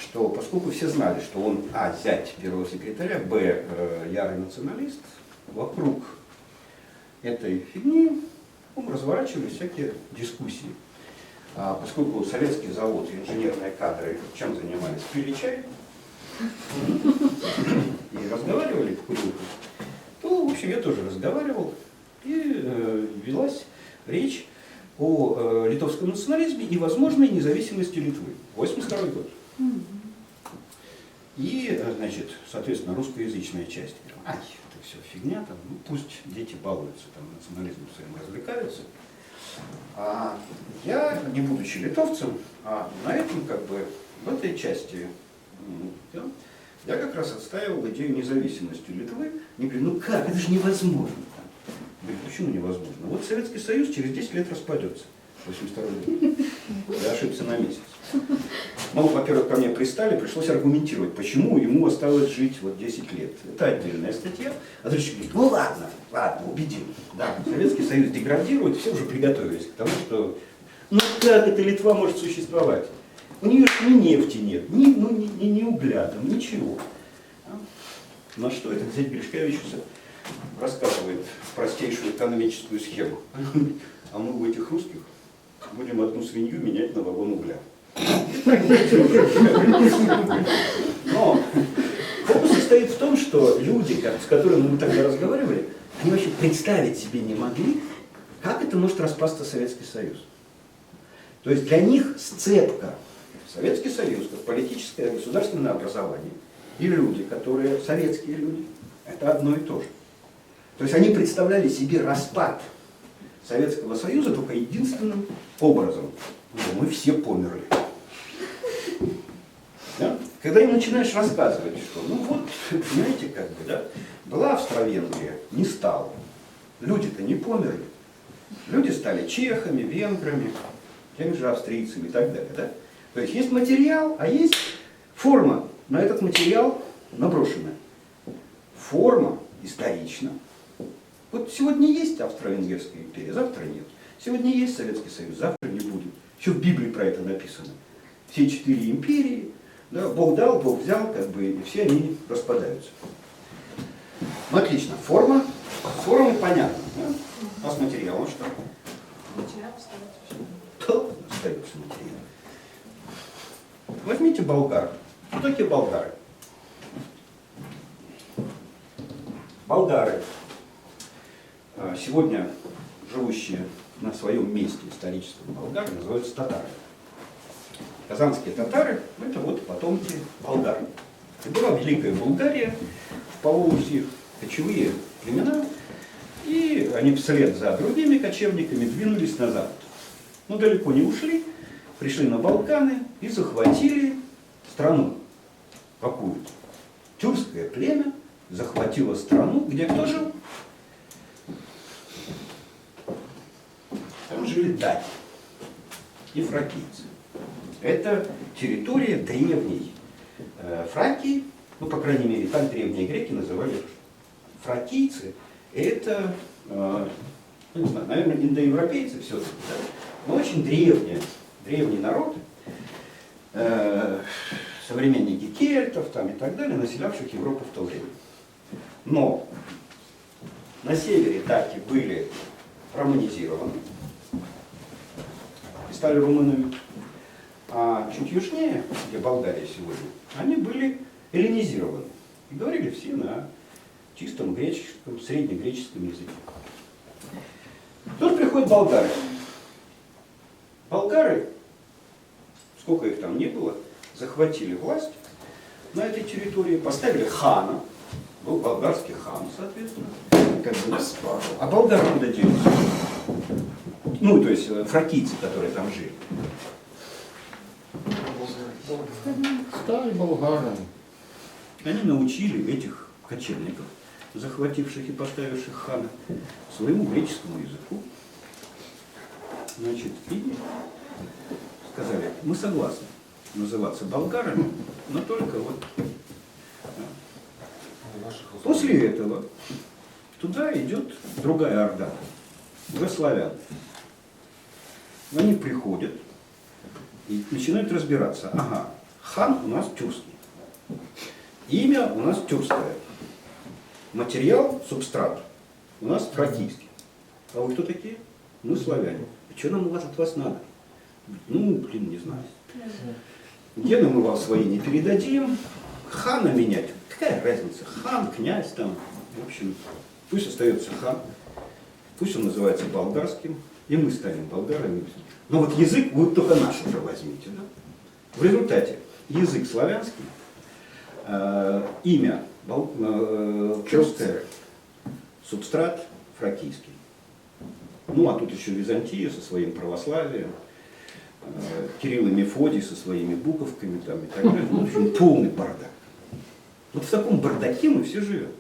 S1: что поскольку все знали, что он зять первого секретаря, ярый националист, вокруг этой фигни разворачивались всякие дискуссии. Поскольку советский завод и инженерные кадры чем занимались? Пили чай и разговаривали в курилках, то, в общем, я тоже разговаривал, и велась речь о литовском национализме и возможной независимости Литвы. 1982 год. И, значит, соответственно, русскоязычная часть. Это все фигня, там, ну, пусть дети балуются, там, национализмом своим развлекаются. А я, не будучи литовцем, на этом, как бы, в этой части, я как раз отстаивал идею независимости Литвы. Мне говорят, ну как, это же невозможно. Говорю, почему невозможно? Вот Советский Союз через 10 лет распадется. 1982 год. Я ошибся на месяц. Ну, во-первых, ко мне пристали, пришлось аргументировать, почему ему осталось жить вот 10 лет. Это отдельная статья. А дальше говорит, ну ладно, убедил. Да, Советский Союз деградирует, все уже приготовились к тому, что ну как эта Литва может существовать? У нее ни нефти нет, ни угля, там, ничего. На что этот зять Гришкевича рассказывает простейшую экономическую схему. А мы у этих русских будем одну свинью менять на вагон угля. Но фокус состоит в том, что люди, с которыми мы тогда разговаривали, они вообще представить себе не могли, как это может распасться Советский Союз. То есть для них сцепка Советский Союз как политическое государственное образование и люди, которые советские люди, это одно и то же. То есть они представляли себе распад Советского Союза только единственным образом. Мы все померли. Да? Когда им начинаешь рассказывать, что ну вот, понимаете, как бы, да, была Австро-Венгрия, не стало. Люди-то не померли. Люди стали чехами, венграми, теми же австрийцами и так далее. Да? То есть есть материал, а есть форма на этот материал наброшенная. Форма исторична. Вот сегодня есть Австро-Венгерская империя, завтра нет. Сегодня есть Советский Союз, завтра не будет. Еще в Библии про это написано. Все 4 империи, да, Бог дал, Бог взял, как бы, и все они распадаются. Ну, отлично. Форма. С формой понятно. Да? А с материалом что?
S5: Материал остается.
S1: То остается материал. Возьмите болгар. Кто такие болгары? Болгары, сегодня живущие на своем месте историческом болгары, называются татары. Казанские татары – это вот потомки болгар. И была Великая Булгария, в Поволжье, кочевые племена. И они вслед за другими кочевниками двинулись на запад. Но далеко не ушли, пришли на Балканы и захватили страну. Какую? Тюркское племя захватило страну, где кто жил? Там жили даки и фракийцы. Это территория древней Фракии, ну, по крайней мере, так древние греки называли фракийцы. Это, не знаю, наверное, индоевропейцы все-таки, да? Но очень древний народ, современники кельтов там, и так далее, населявших Европу в то время. Но на севере даки были романизированы и стали румынами. А чуть южнее, где Болгария сегодня, они были эллинизированы. И говорили все на чистом греческом, среднегреческом языке. Тут приходят болгары. Болгары, сколько их там не было, захватили власть на этой территории, поставили хана, был болгарский хан, соответственно. Как бы, а болгары куда делись? Ну, то есть фракийцы, которые там жили.
S3: Стали болгарами.
S1: Они научили этих кочевников, захвативших и поставивших хана, своему греческому языку. Значит, и сказали, мы согласны называться болгарами, но только вот. После этого туда идет другая орда, уже славян. Они приходят и начинают разбираться. Ага, хан у нас тюркский, имя у нас тюркское, материал, субстрат у нас фракийский. А вы кто такие? Мы славяне. А что нам от вас надо? Ну, блин, не знаю. Гены мы вам свои не передадим. Хана менять. Какая разница? Хан, князь там. В общем, пусть остается хан. Пусть он называется болгарским. И мы станем болгарами. Но вот язык вы только наш уже возьмите. Да? В результате язык славянский, имя тюркское, субстрат фракийский. Ну, а тут еще Византия со своим православием, Кирилл и Мефодий со своими буковками там, и так далее. Ну, в общем, полный бардак. Вот в таком бардаке мы все живем.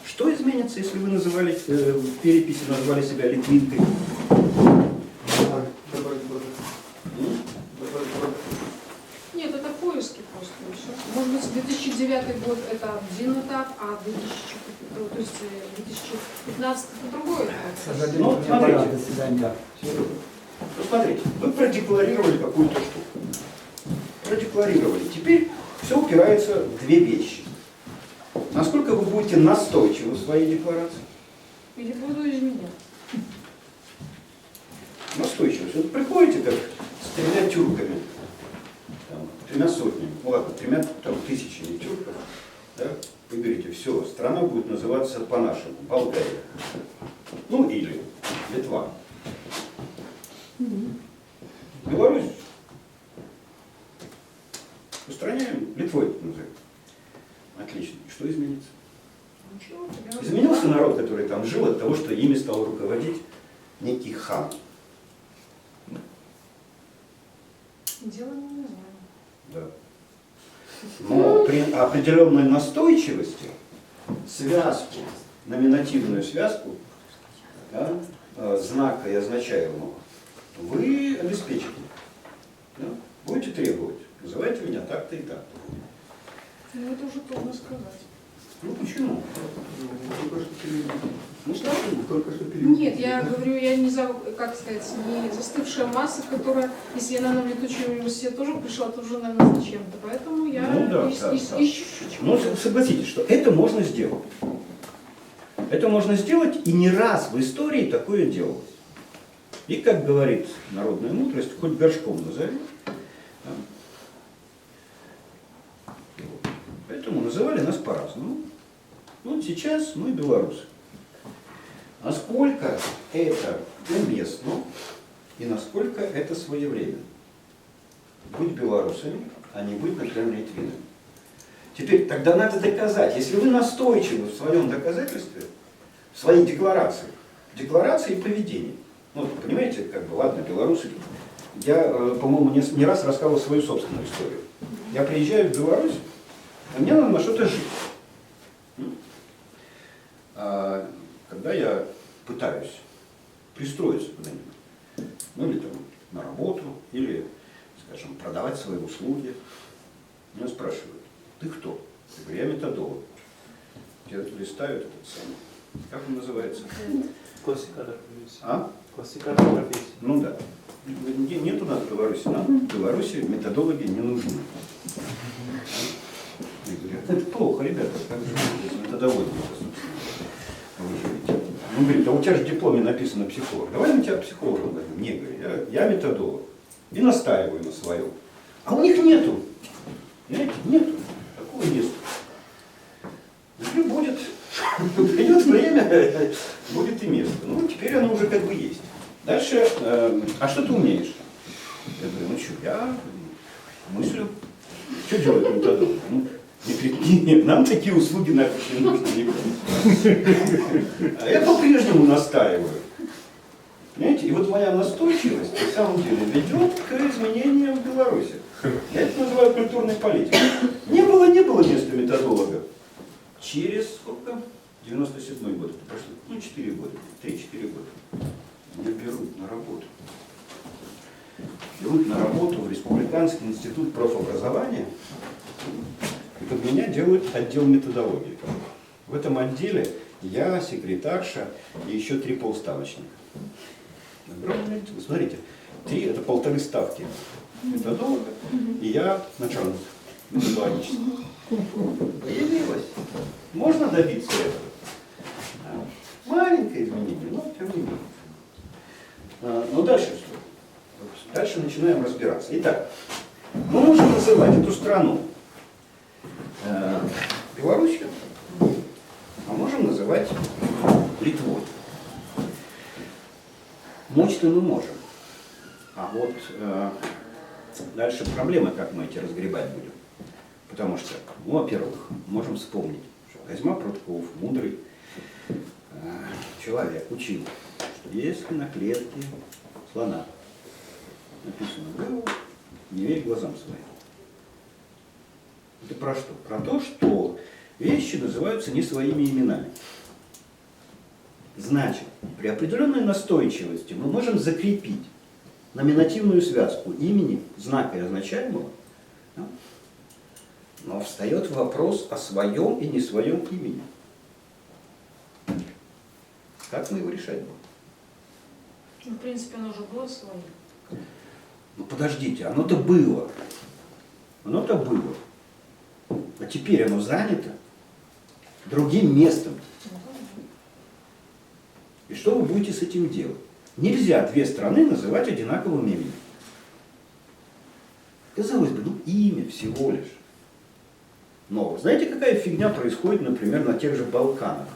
S1: Что изменится, если вы называли, в переписи назвали себя литвинкой?
S5: Нет, это поиски просто. и всё. Может быть, 2009 год это один этап, а 2015 это другой этап.
S1: Ну, смотрите.
S3: До свидания.
S1: Ну, смотрите, вы продекларировали какую-то штуку. Продекларировали. Теперь все упирается в две вещи. Насколько вы будете настойчивы в своей декларации?
S5: Или буду изменять.
S1: Настойчивость. Вот приходите как с 3 тюрками, там, 3 сотнями, ну ладно, 3 там, тысячами тюрков, да? Вы говорите, все, страна будет называться по-нашему, Болгария. Ну или Литва. Беларусь устраняем, Литвой это назовем. Отлично. И что изменится?
S5: Ничего, тогда
S1: Изменился народ, который там жил, от того, что ими стал руководить некий хан.
S5: дело не знаю.
S1: Да. Но при определенной настойчивости связку, номинативную связку, да, знака и означаемого, вы обеспечите. Да? Будете требовать. Называйте меня так-то и так.
S5: Ну это уже трудно сказать.
S1: Ну почему? Ну что?
S5: Нет, я говорю, я не за, как сказать, не застывшая масса, которая, если я на летучий университет тоже пришла, то уже, наверное, зачем-то. Поэтому я
S1: Ну да,
S5: ищу чего.
S1: Ну согласитесь, что это можно сделать. Это можно сделать, и не раз в истории такое делалось. И, как говорит народная мудрость, хоть горшком назови. Поэтому называли нас по-разному. Вот сейчас мы белорусы. Насколько это уместно и насколько это своевременно. Быть белорусами, а не быть, например, литвинами. Теперь, тогда надо доказать. Если вы настойчивы в своем доказательстве, свои декларации. Декларации и поведение. Ну, понимаете, как бы, ладно, белорусы. Я, по-моему, не раз рассказывал свою собственную историю. Я приезжаю в Беларусь, а мне надо на что-то жить. А когда я пытаюсь пристроиться куда-нибудь, ну или там на работу, или, скажем, продавать свои услуги, меня спрашивают: ты кто? Я говорю: я методолог. Я листаю этот самый, как он называется?
S6: Классификатор профессии.
S1: А?
S6: Классификатор профессии.
S1: Ну да. Нет у нас в Беларуси, нам в Беларуси методологи не нужны. Я говорю: это плохо, ребята, как же вы без методологии? Вы живете. Он говорит: а у тебя же в дипломе написано психолог. Давай мы тебя психологом возьмем. Не, говорю, я методолог. И настаиваю на своем. А у них нету. Понимаете, нету. Такого места. Если будет, придет время, будет и место. Ну, теперь оно уже как бы есть. Дальше, а что ты умеешь? Я говорю: ну что, я мыслю. Что делать методолог? Ну, нет, нам такие услуги нафиг не нужны. А я по-прежнему настаиваю. Понимаете? И вот моя настойчивость на самом деле ведет к изменениям в Беларуси. Я это называю культурной политикой. Не было места методолога. Через сколько? 97-й год. Это прошло, ну, 4 года, 3-4 года. Меня берут на работу. Берут на работу в Республиканский институт профобразования. И под меня делают отдел методологии. В этом отделе я, секретарша и еще 3 полставочника. Вы смотрите, 3 это 1,5 ставки методолога, и я начальник методологический. Появилось. Можно добиться этого. Маленькое изменение, но тем не менее. Но дальше что? Дальше начинаем разбираться. Итак, мы можем называть эту страну Белоруссию, а можем называть Литвой. Мочь-то мы можем. А вот дальше проблемы, как мы эти разгребать будем. Потому что, ну, во-первых, можем вспомнить, что Козьма Прутков, мудрый человек, учил, что если на клетке слона написано «был», не верь глазам своим. Это про что? Про то, что вещи называются не своими именами. Значит, при определенной настойчивости мы можем закрепить номинативную связку имени, знака и означаемого, да? Но встает вопрос о своем и не своем имени. Как мы его решать будем?
S5: Ну, в принципе, оно уже было свое.
S1: Ну подождите, оно-то было. Оно-то было. А теперь оно занято другим местом. И что вы будете с этим делать? Нельзя 2 страны называть одинаковым именем. Казалось бы, ну имя всего лишь. Но знаете, какая фигня происходит, например, на тех же Балканах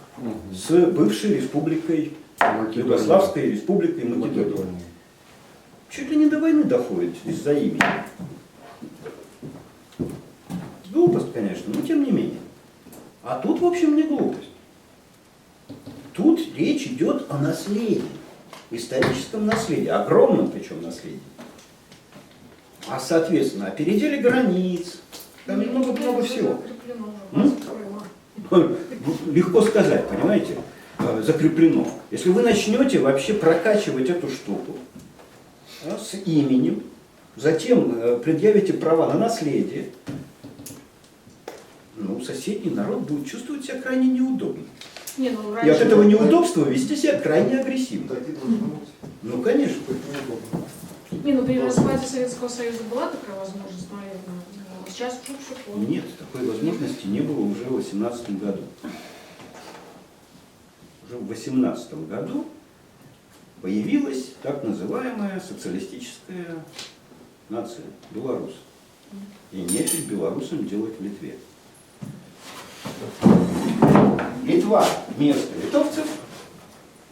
S1: с бывшей республикой, Югославской республикой Македония? Чуть ли не до войны доходит из-за имени. Глупость, конечно, но тем не менее. А тут, в общем, не глупость. Тут речь идет о наследии, историческом наследии, огромном причем наследии. А, соответственно, о переделе границ, там много всего. Легко сказать, понимаете, закреплено. Если вы начнете вообще прокачивать эту штуку с именем, затем предъявите права на наследие, ну, соседний народ будет чувствовать себя крайне неудобно.
S5: Не, ну,
S1: И от этого неудобства вести себя крайне агрессивно.
S4: Так и должно быть.
S1: Ну, конечно.
S5: Не, ну при распаде Советского Союза была такая возможность, наверное. А сейчас уже все поздно.
S1: Нет, такой возможности не было уже в 2018 году. Уже в 2018 году появилась так называемая социалистическая нация, Беларусь. И нефиг белорусам делать в Литве. Литва – место литовцев,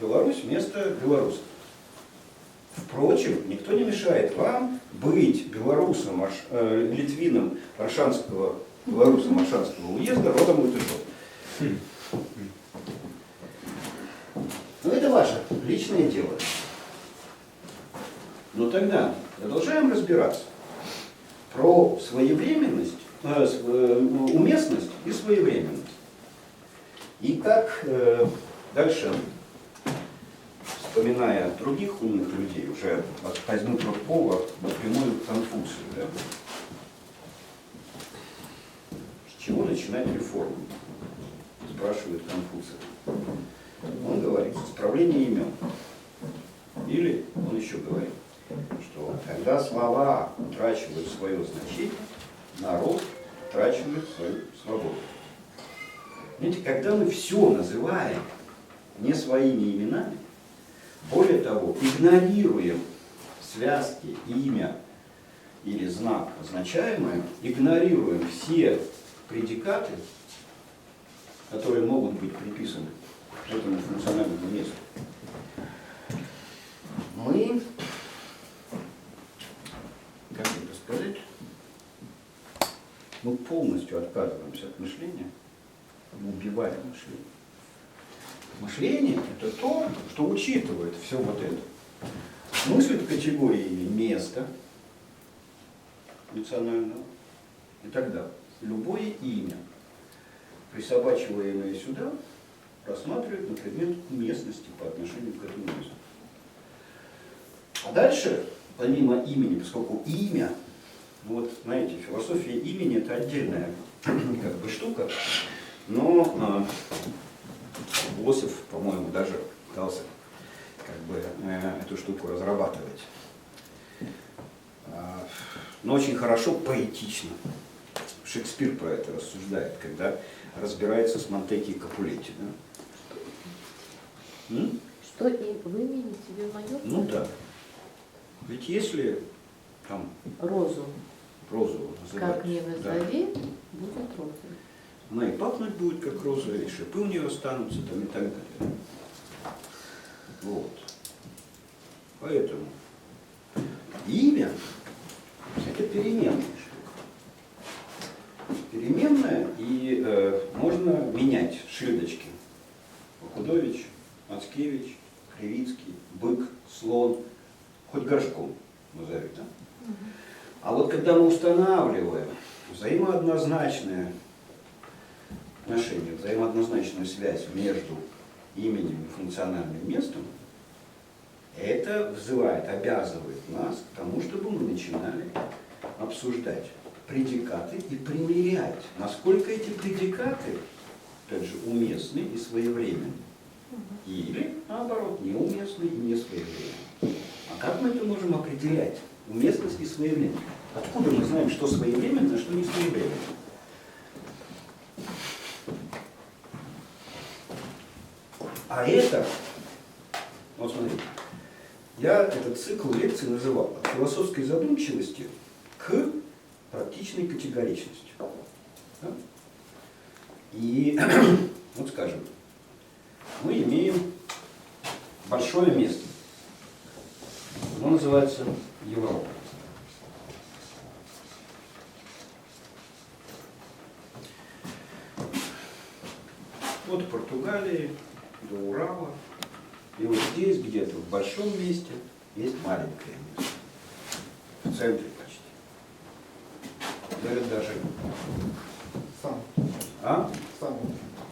S1: Беларусь – место белорусов. Впрочем, никто не мешает вам быть белорусом, литвином Оршанского, белорусом Оршанского уезда, родом Латышов. отличное дело. Но тогда продолжаем разбираться про своевременность, уместность и своевременность. И как дальше, вспоминая других умных людей, уже возьму Рудкова напрямую к Конфуцию, да? С чего начинать реформу? Спрашивает Конфуций. Он говорит, с исправления имен. Или он еще говорит, что когда слова утрачивают свое значение, народ утрачивает свою свободу. Видите, когда мы все называем не своими именами, более того, игнорируем связки, имя или знак означаемое, игнорируем все предикаты, которые могут быть приписаны этому функциональному месту, мы, как это сказать, мы полностью отказываемся от мышления, убиваем мышление. Мышление – это то, что учитывает все вот это. Мыслит в категории места национального и так далее. Любое имя, присобачиваемое сюда, рассматривает на предмет местности по отношению к этому месту. А дальше, помимо имени, поскольку имя, вот знаете, философия имени – это отдельная как бы штука, но Иосиф, по-моему, даже пытался как бы эту штуку разрабатывать. Но очень хорошо, поэтично. Шекспир про это рассуждает, когда разбирается с Монтеки и Капулетти. Да?
S8: Что и в имени тебе мое?
S1: Ну да. Ведь если там
S8: Розу.
S1: розу называть,
S8: Как не
S1: да,
S8: назови, будет розой.
S1: она и пахнуть будет как роза, и шипы у нее останутся там и так далее. Вот. Поэтому имя – это переменная штука. Переменная, и можно менять шильдочки. Похудович, Мацкевич, Кривицкий, бык, слон, хоть горшком назови, да? А вот когда мы устанавливаем взаимооднозначное отношение, взаимооднозначную связь между именем и функциональным местом, это вызывает, обязывает нас к тому, чтобы мы начинали обсуждать предикаты и примерять, насколько эти предикаты, опять же, уместны и своевременны. Или, наоборот, неуместны и не своевременны. А как мы это можем определять? Уместность и своевременность. Откуда мы знаем, что своевременно, а что не своевременно? А это, вот смотрите, я этот цикл лекций называл от философской задумчивости к практичной категоричности. Да? И вот скажем, мы имеем большое место. Оно называется Европа. От Португалии до Урала. И вот здесь где-то в большом месте есть маленькое место. В центре почти. Говорят, даже
S4: Сам. Сам.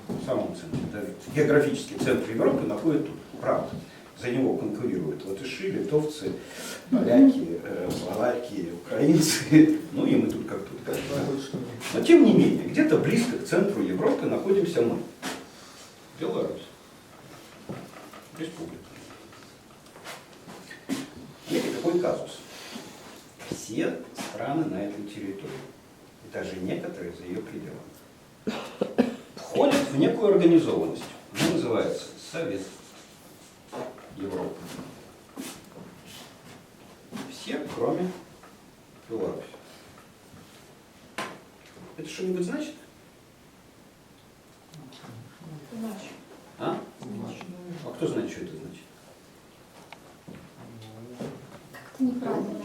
S1: в самом центре. Даже географический центр Европы находится тут. Правда. За него конкурируют латыши, литовцы, поляки, словаки, украинцы. Ну и мы тут как тут. Как тут. Но тем не менее, где-то близко к центру Европы находимся мы. Беларусь. Республика. Видите, какой казус? Все страны на этой территории, и даже некоторые за ее пределами, входят в некую организованность. Она называется Совет Европы. Все, кроме Беларуси. Это что-нибудь значит?
S5: Иначе.
S1: А? А кто знает, что это значит?
S5: Как-то неправильно.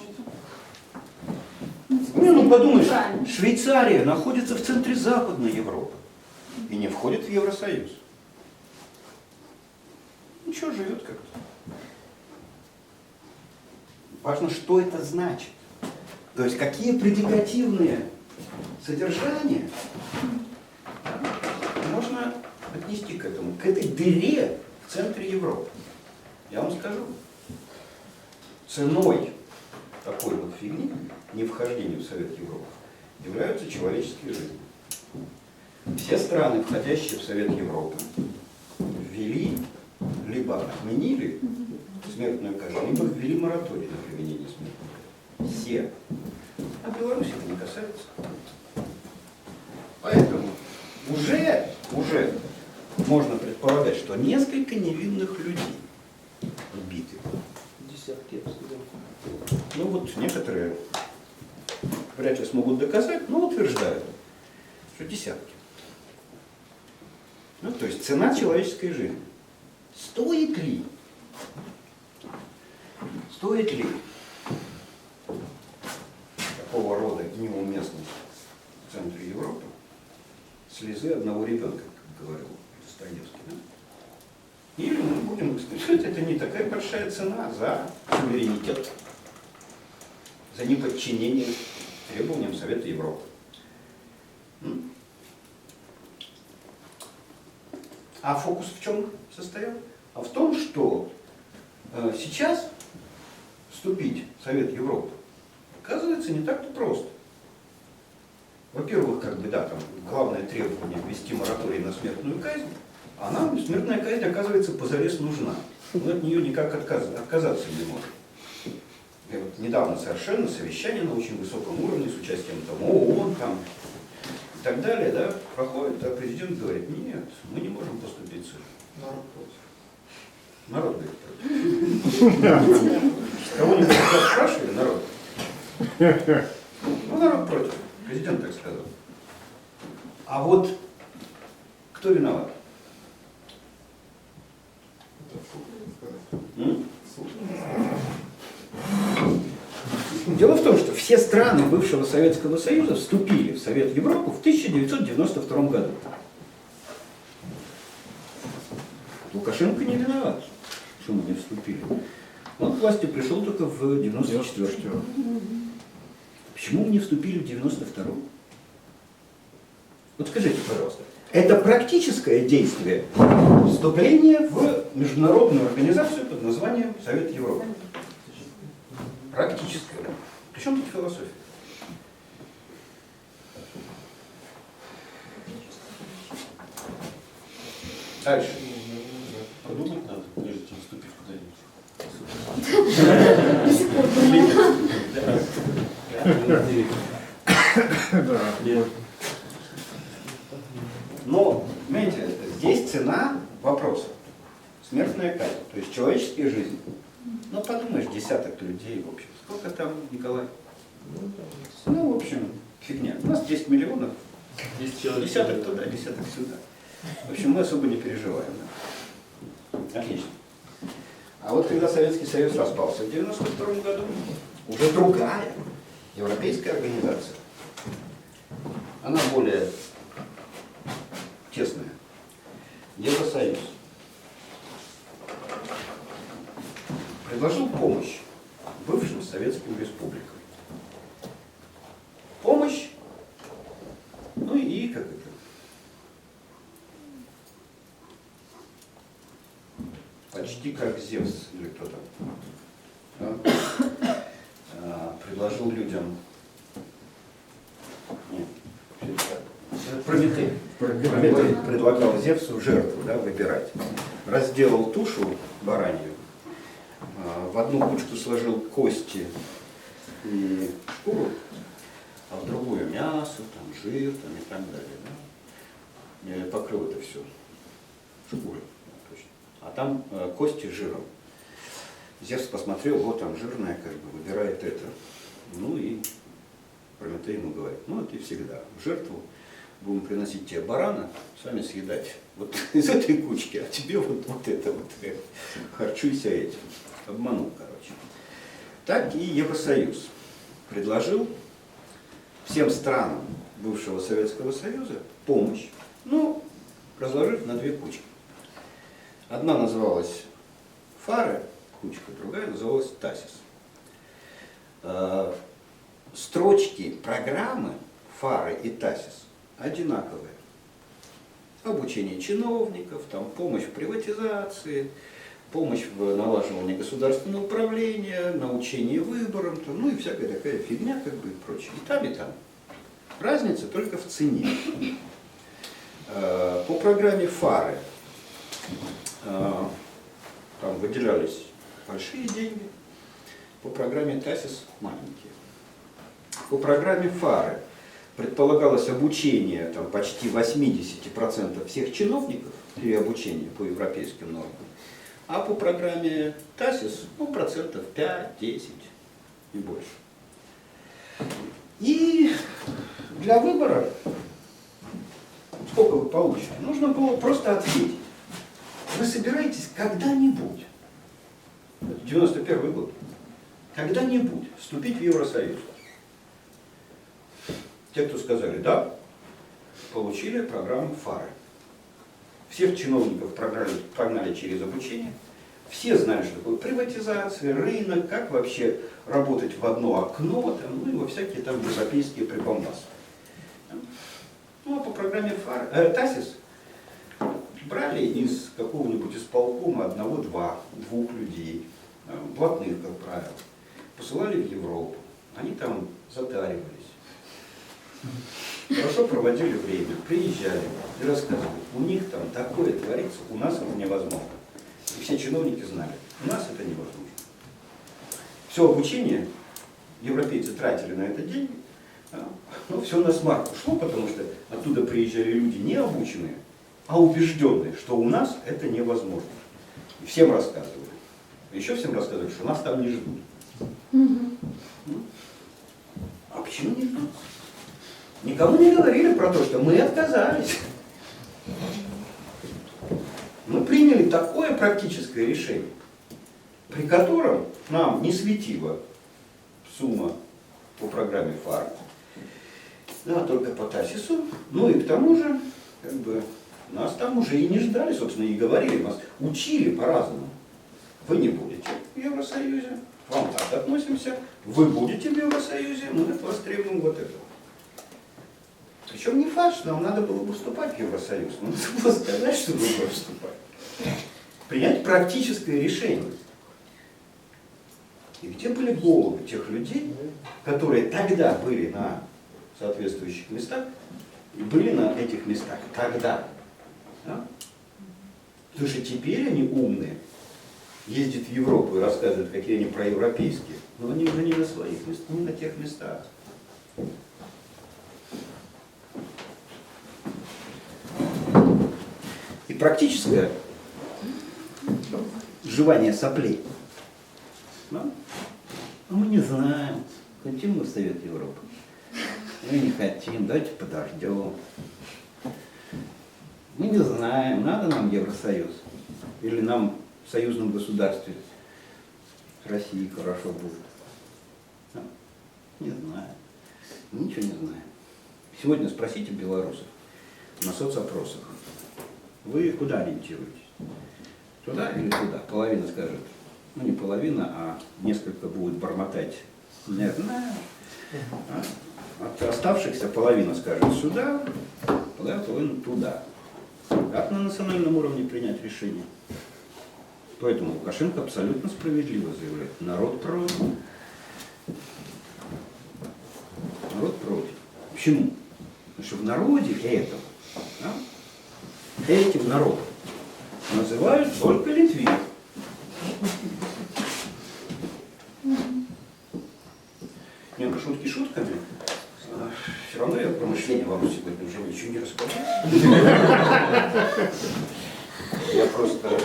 S1: Ну подумаешь, Швейцария находится в центре Западной Европы и не входит в Евросоюз. Ничего, живет как-то. Важно, что это значит. То есть какие предикативные содержания можно отнести к этому, к этой дыре в центре Европы. Я вам скажу, ценой такой вот фигни, не вхождения в Совет Европы, являются человеческие жизни. Все страны, входящие в Совет Европы, ввели, либо отменили смертную казнь, либо ввели мораторий на применение смертной казни. Все. А Беларусь это не касается. Поэтому уже можно предполагать, что несколько невинных людей убиты.
S6: Десятки, я бы сказал.
S1: Ну вот некоторые вряд ли смогут доказать, но утверждают, что десятки. Ну, то есть цена человеческой жизни. Стоит ли такого рода неуместность в центре Европы слезы одного ребенка, как говорил Достоевский, да? Или мы будем сказать, это не такая большая цена за суверенитет, за неподчинение требованиям Совета Европы. А фокус в чем состоял? А в том, что сейчас вступить в Совет Европы оказывается не так-то просто. Во-первых, как бы, да, там главное требование ввести мораторий на смертную казнь, а нам смертная казнь, оказывается, позарез нужна. Мы от нее никак отказаться не можем. И вот недавно совершенно совещание на очень высоком уровне с участием там ООН там, и так далее, да, проходит, а президент говорит, нет, мы не можем поступить с этим.
S4: Народ против.
S1: Народ говорит против. Кого-нибудь спрашивали, народ? Ну, народ против. Президент так сказал. А вот кто виноват? Дело в том, что все страны бывшего Советского Союза вступили в Совет Европы в 1992 году. Лукашенко не виноват, что мы не вступили. Он к власти пришел только в 1994. Почему мы не вступили в 1992? Вот скажите, пожалуйста, это практическое действие вступления в международную организацию под названием Совет Европы? Практическое. Причем тут философия? Дальше.
S7: Подумать надо, прежде чем вступить куда-нибудь.
S1: Но, понимаете, здесь цена вопроса. Смертная казнь, то есть человеческие жизни. Ну, подумаешь, десяток людей, в общем. Сколько там, Николай? Ну, в общем, фигня. У нас 10 миллионов.
S6: 10 человек.
S1: Десяток туда, десяток сюда. В общем, мы особо не переживаем. Да? Отлично. А вот когда Советский Союз распался в 1992 году, уже другая европейская организация. Она более тесная. Евросоюз. Предложил помощь бывшим советским республикам. Помощь, ну и как это, почти как Зевс или кто там, да? Предложил людям, нет, Прометей. Прометей предлагал Зевсу жертву, да, выбирать. Разделал тушу баранью, в одну кучку сложил кости и шкуру, а в другую мясо, там, жир там, и так далее. Да? И покрыл это все шкурой. Да, точно. А там кости с жиром. Зевс посмотрел, вот там жирное, как бы выбирает это. Ну и Прометей ему говорит, ну это и всегда. В жертву будем приносить тебе барана, сами съедать вот из этой кучки, а тебе вот это вот. Харчуйся этим. Обманул, короче. Так и Евросоюз предложил всем странам бывшего Советского Союза помощь, ну, разложив на две кучки. Одна называлась ФАРЕ, кучка, другая называлась ТАСИС. строчки программы ФАРы и ТАСИС одинаковые. Обучение чиновников, там, помощь в приватизации, помощь в налаживании государственного управления, научение выборам, там, ну и всякая такая фигня, как бы, и прочее. И там, и там. Разница только в цене. По программе ФАРы там выделялись большие деньги, по программе ТАСИС маленькие. По программе ФАРы предполагалось обучение там, почти 80% всех чиновников, или обучение по европейским нормам, а по программе ТАСИС ну, процентов 5-10 и больше. И для выбора, сколько вы получите, нужно было просто ответить. Вы собираетесь когда-нибудь, 91 год, когда-нибудь вступить в Евросоюз? Те, кто сказали «да», получили программу ФАРы. Всех чиновников прогнали через обучение. Все знали, что такое приватизация, рынок, как вообще работать в одно окно, там, ну и во всякие там европейские прибамбасы. Ну а по программе ТАСИС брали из какого-нибудь исполкома двух людей, блатных, как правило, посылали в Европу. Они там затаривались. Хорошо проводили время, приезжали и рассказывали. У них там такое творится, у нас это невозможно. И все чиновники знали, у нас это невозможно. Все обучение европейцы тратили на это деньги, но все на смарку шло, потому что оттуда приезжали люди не обученные, а убежденные, что у нас это невозможно. И всем рассказывали. Еще всем рассказывали, что нас там не ждут. А почему не ждут? Никому не говорили про то, что мы отказались. Мы приняли такое практическое решение, при котором нам не светила сумма по программе ФАР, а только по ТАСИСу. Ну и к тому же, как бы, нас там уже и не ждали, собственно, и говорили, нас учили по-разному. Вы не будете в Евросоюзе, к вам так относимся, вы будете в Евросоюзе, мы от вас требуем вот этого. Причем не факт, что нам надо было бы вступать в Евросоюз, но надо было сказать, что мы будем вступать. Принять практическое решение. И где были головы тех людей, которые тогда были на соответствующих местах, и были на этих местах тогда. Да? Потому что теперь они умные, ездят в Европу и рассказывают, какие они проевропейские, но они уже не на своих местах, не на тех местах. И практическое жевание соплей. Да? Мы не знаем, хотим мы в Совет Европы. Мы не хотим, давайте подождем. Мы не знаем, надо нам Евросоюз. Или нам в союзном государстве с Россией хорошо будет. Да? Не знаю. Мы ничего не знаем. Сегодня спросите белорусов на соцопросах. Вы куда ориентируетесь? Туда или туда? Половина скажет. Ну не половина, а несколько будет бормотать. Не знаю. От оставшихся половина скажет сюда, половина туда. Как на национальном уровне принять решение? Поэтому Лукашенко абсолютно справедливо заявляет. Народ против. Народ против. Почему? Потому что в народе этого, да, этим народом называют только Литвин. Нет, шутки шутками. Все равно я про мышление вам сегодня уже ничего не рассказал. Я просто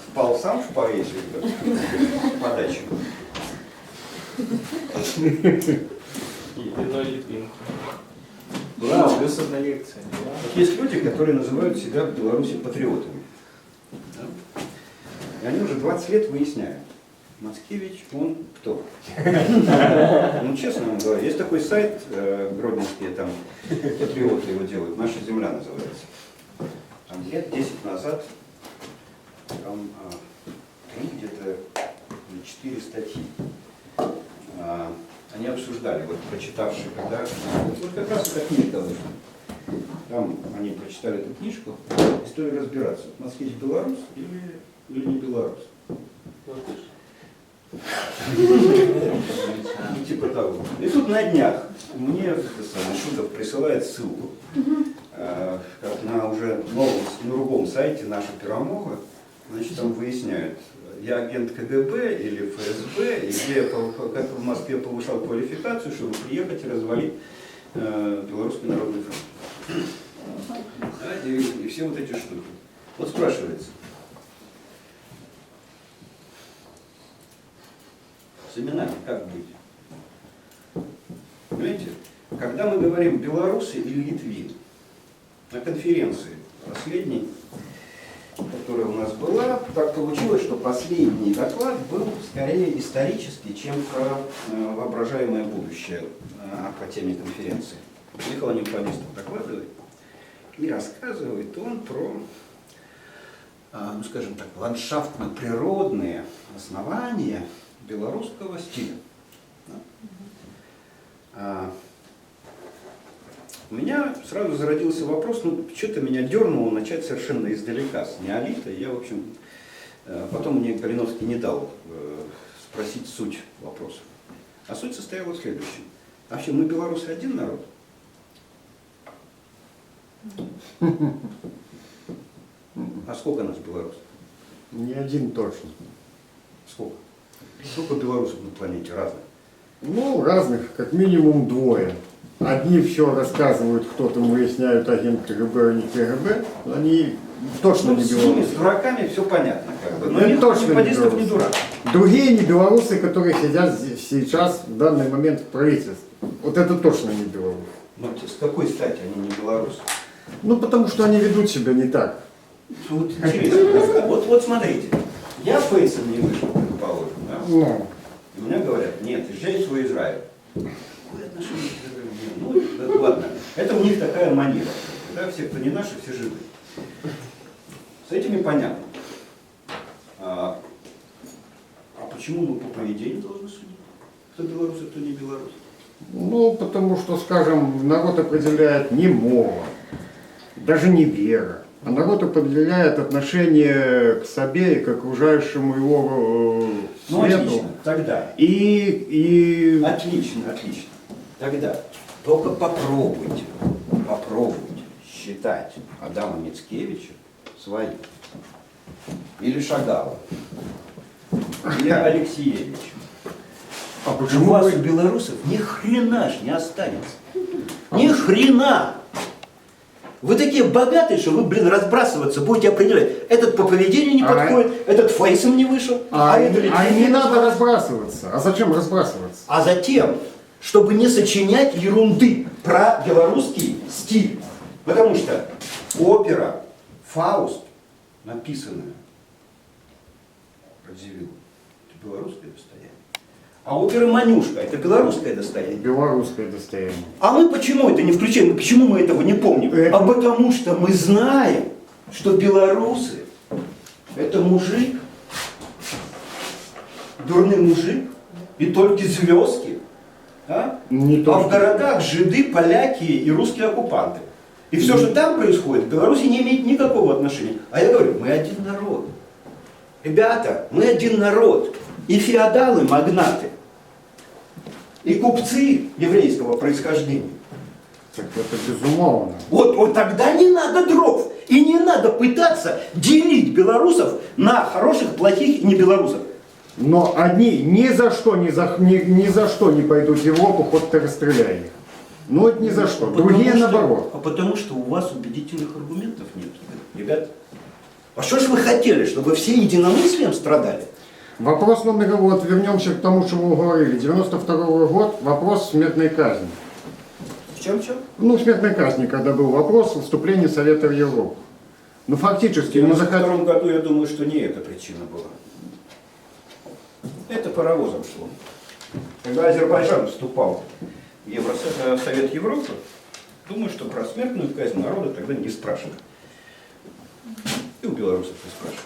S1: впал сам в поэзию, подачу.
S6: И одной Литвинку.
S1: Да.
S6: Плюс одна лекция.
S1: Вот есть люди, которые называют себя в Беларуси патриотами. Да? И они уже 20 лет выясняют, Мацкевич, он кто? Ну, честно вам говорю, есть такой сайт, гродненские там патриоты его делают, «Наша земля» называется. Там лет 10 назад, там 3 где-то или 4 статьи они обсуждали, вот прочитавшие, когда, вот как раз эта книжка вышла. Там они прочитали эту книжку и стали разбираться, москвич белорус или не белорус. Типа того. И тут на днях мне Шутов присылает ссылку, как на уже новом, другом сайте «Наша Перемога». Значит, там выясняют, я агент КГБ или ФСБ, и где как в Москве повышал квалификацию, чтобы приехать и развалить Белорусский народный фронт. И все вот эти штуки. Вот спрашивается, с именами как быть? Понимаете, когда мы говорим белорусы или литвины, на конференции последней, которая у нас была, так получилось, что последний доклад был скорее исторический, чем про воображаемое будущее по теме конференции. Михаил Николаевич докладывает, и рассказывает он про, ну скажем так, ландшафтно-природные основания белорусского стиля. У меня сразу зародился вопрос, ну, что-то меня дернуло начать совершенно издалека, с неолита. Я, в общем, потом мне Калиновский не дал спросить суть вопроса. А суть состояла в следующем. Вообще, мы, белорусы, один народ? А сколько нас белорусов?
S9: Не один точно.
S1: Сколько? Сколько белорусов на планете разных?
S9: Ну, разных, как минимум двое. Одни все рассказывают, кто там выясняют, агент КГБ, не КГБ, они точно не
S1: с ними,
S9: белорусы.
S1: с дураками все понятно, как бы. Но
S9: Это
S1: никто
S9: точно не
S1: падистов не
S9: белорусы.
S1: дурак.
S9: Другие не белорусы, которые сидят сейчас, в данный момент в правительстве. Вот это точно не белорусы.
S1: Но с какой стати они не белорусы?
S9: Ну, потому что они ведут себя не так.
S1: Вот интересно. Вот смотрите, я фейсом не вышел, предположим, да?
S9: Ну,
S1: И мне говорят, нет, езжай в свой Израиль. Какое отношение к Израилю? Ну, ладно, это у них такая манера. Да, все, кто не наши, все живы. С этими понятно. А почему мы по поведению должны судить? Кто белорус, а кто не белорус?
S9: ну, потому что, скажем, народ определяет не мова, даже не вера. А народ определяет отношение к себе и к окружающему его
S1: Ну,
S9: свету.
S1: отлично, тогда.
S9: И
S1: Отлично. Тогда только попробуйте считать Адама Мицкевича своим. Или Шагала. Или Алексеевича.
S9: а
S1: У
S9: почему
S1: вас,
S9: вы-
S1: у белорусов, ни хрена ж не останется. Ни хрена! Вы такие богатые, что вы, разбрасываться будете определять. Этот по поведению не подходит, этот фейсом не вышел, этот
S9: а не надо разбрасываться. А зачем разбрасываться?
S1: А затем, чтобы не сочинять ерунды про белорусский стиль. Потому что опера «Фауст», написанная Радзивиллом, это белорусское достояние. А опера «Манюшка» это белорусское достояние.
S9: Белорусское достояние.
S1: А мы почему это не включаем? Почему мы этого не помним? А потому что мы знаем, что белорусы это мужик, дурный мужик, и только звездки. А?
S9: Не
S1: А в
S9: только.
S1: городах жиды, поляки и русские оккупанты. И все, что там происходит, к Беларуси не имеет никакого отношения. А я говорю, мы один народ. Ребята, мы один народ. И феодалы, магнаты, и купцы еврейского происхождения.
S9: Так это безумовно.
S1: Вот тогда не надо дров. И не надо пытаться делить белорусов на хороших, плохих и не белорусов.
S9: Но одни ни за что не пойдут в Европу, хоть ты расстреляй их. Ну это ни за что. Другие наоборот.
S1: А потому что у вас убедительных аргументов нет. Ребят, а что ж вы хотели, чтобы все единомыслием страдали?
S9: Вопрос номер вот, вернемся к тому, что мы говорили. 92 год, вопрос смертной казни.
S1: В чем?
S9: Ну, смертной казни, когда был вопрос вступления Совета в Европу. Ну, фактически, мы
S1: В
S9: захотели...
S1: 1992 году, я думаю, что не эта причина была. Это паровозом шло. Когда Азербайджан вступал в Совет Европы, думаю, что про смертную казнь народа тогда не спрашивали. И у белорусов не спрашивали.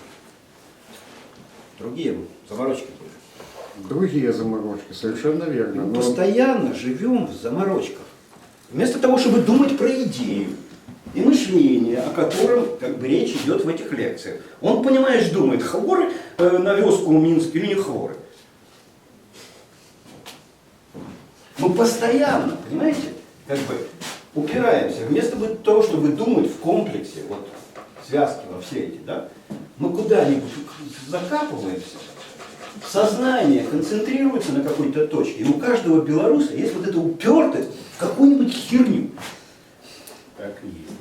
S1: Другие заморочки были.
S9: другие заморочки, совершенно верно.
S1: Мы постоянно живем в заморочках. Вместо того, чтобы думать про идею и мышление, о котором как бы речь идет в этих лекциях. Он, понимаешь, думает, хворы на вёску у Минск или не хворы. Мы постоянно, понимаете, как бы упираемся. Вместо того, чтобы думать в комплексе, вот связки во все эти, да, мы куда-нибудь закапываемся. Сознание концентрируется на какой-то точке, и у каждого белоруса есть вот эта упертость в какую-нибудь херню.
S4: Так и есть.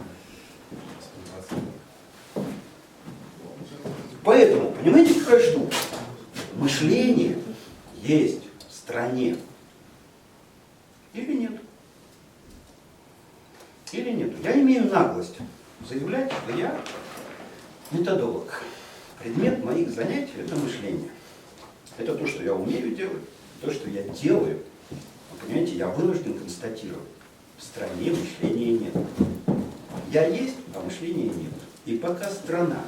S1: Поэтому, понимаете, какая штука? Мышление есть в стране. Или нет? Или нет? Я имею наглость заявлять, что я методолог. Предмет моих занятий – это мышление. Это то, что я умею делать, то, что я делаю. Вы понимаете, я вынужден констатировать. В стране мышления нет. Я есть, а мышления нет. И пока страна,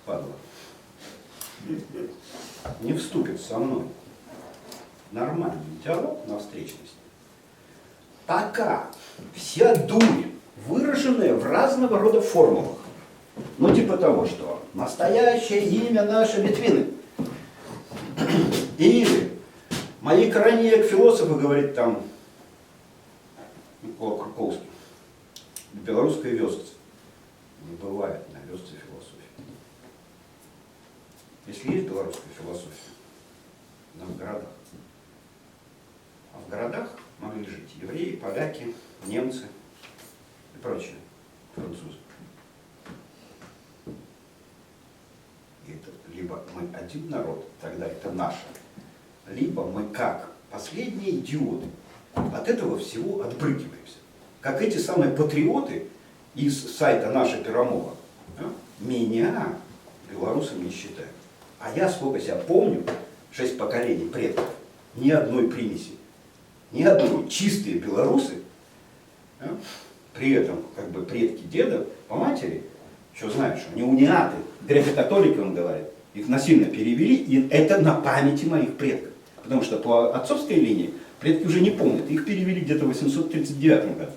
S1: падла, не вступит со мной в нормальный диалог на встречности, пока вся дурь, выраженная в разного рода формулах, ну типа того, что настоящее имя наше Литвины, или мои крайние философы, говорит там Микола Круковский, белорусская вёсца. Не бывает на вёсце философии. Если есть белорусская философия, она в городах. А в городах могли жить евреи, поляки, немцы и прочие, французы. И это либо мы один народ, тогда это наше, либо мы как последние идиоты от этого всего отбрыкиваемся. Как эти самые патриоты из сайта «Наша Пирамова». Да? Меня белорусом не считают. А я, сколько себя помню, 6 поколений предков, ни одной примеси, ни одной, чистые белорусы, да? При этом как бы предки деда по матери, еще знаешь, что они униаты, греко-католики, он говорит, их насильно перевели, и это на памяти моих предков. Потому что по отцовской линии предки уже не помнят, их перевели где-то в 839 году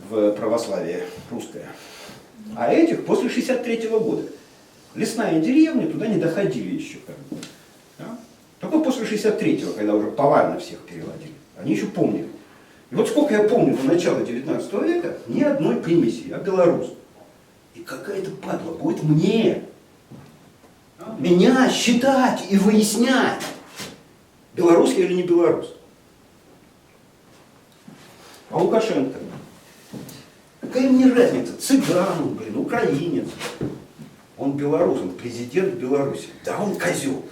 S1: в православие русское. А этих после 63-го года. Лесная деревня, туда не доходили еще. Как бы, да? Только после 63-го, когда уже повально всех переводили. Они еще помнили. И вот сколько я помню до начала 19 века, ни одной примеси, я белорус. И какая-то падла будет мне, да, меня считать и выяснять, белорус я или не белорус. А Лукашенко? Какая мне разница, цыган он, блин, украинец. Он белорус, он президент Беларуси. Да, он козел.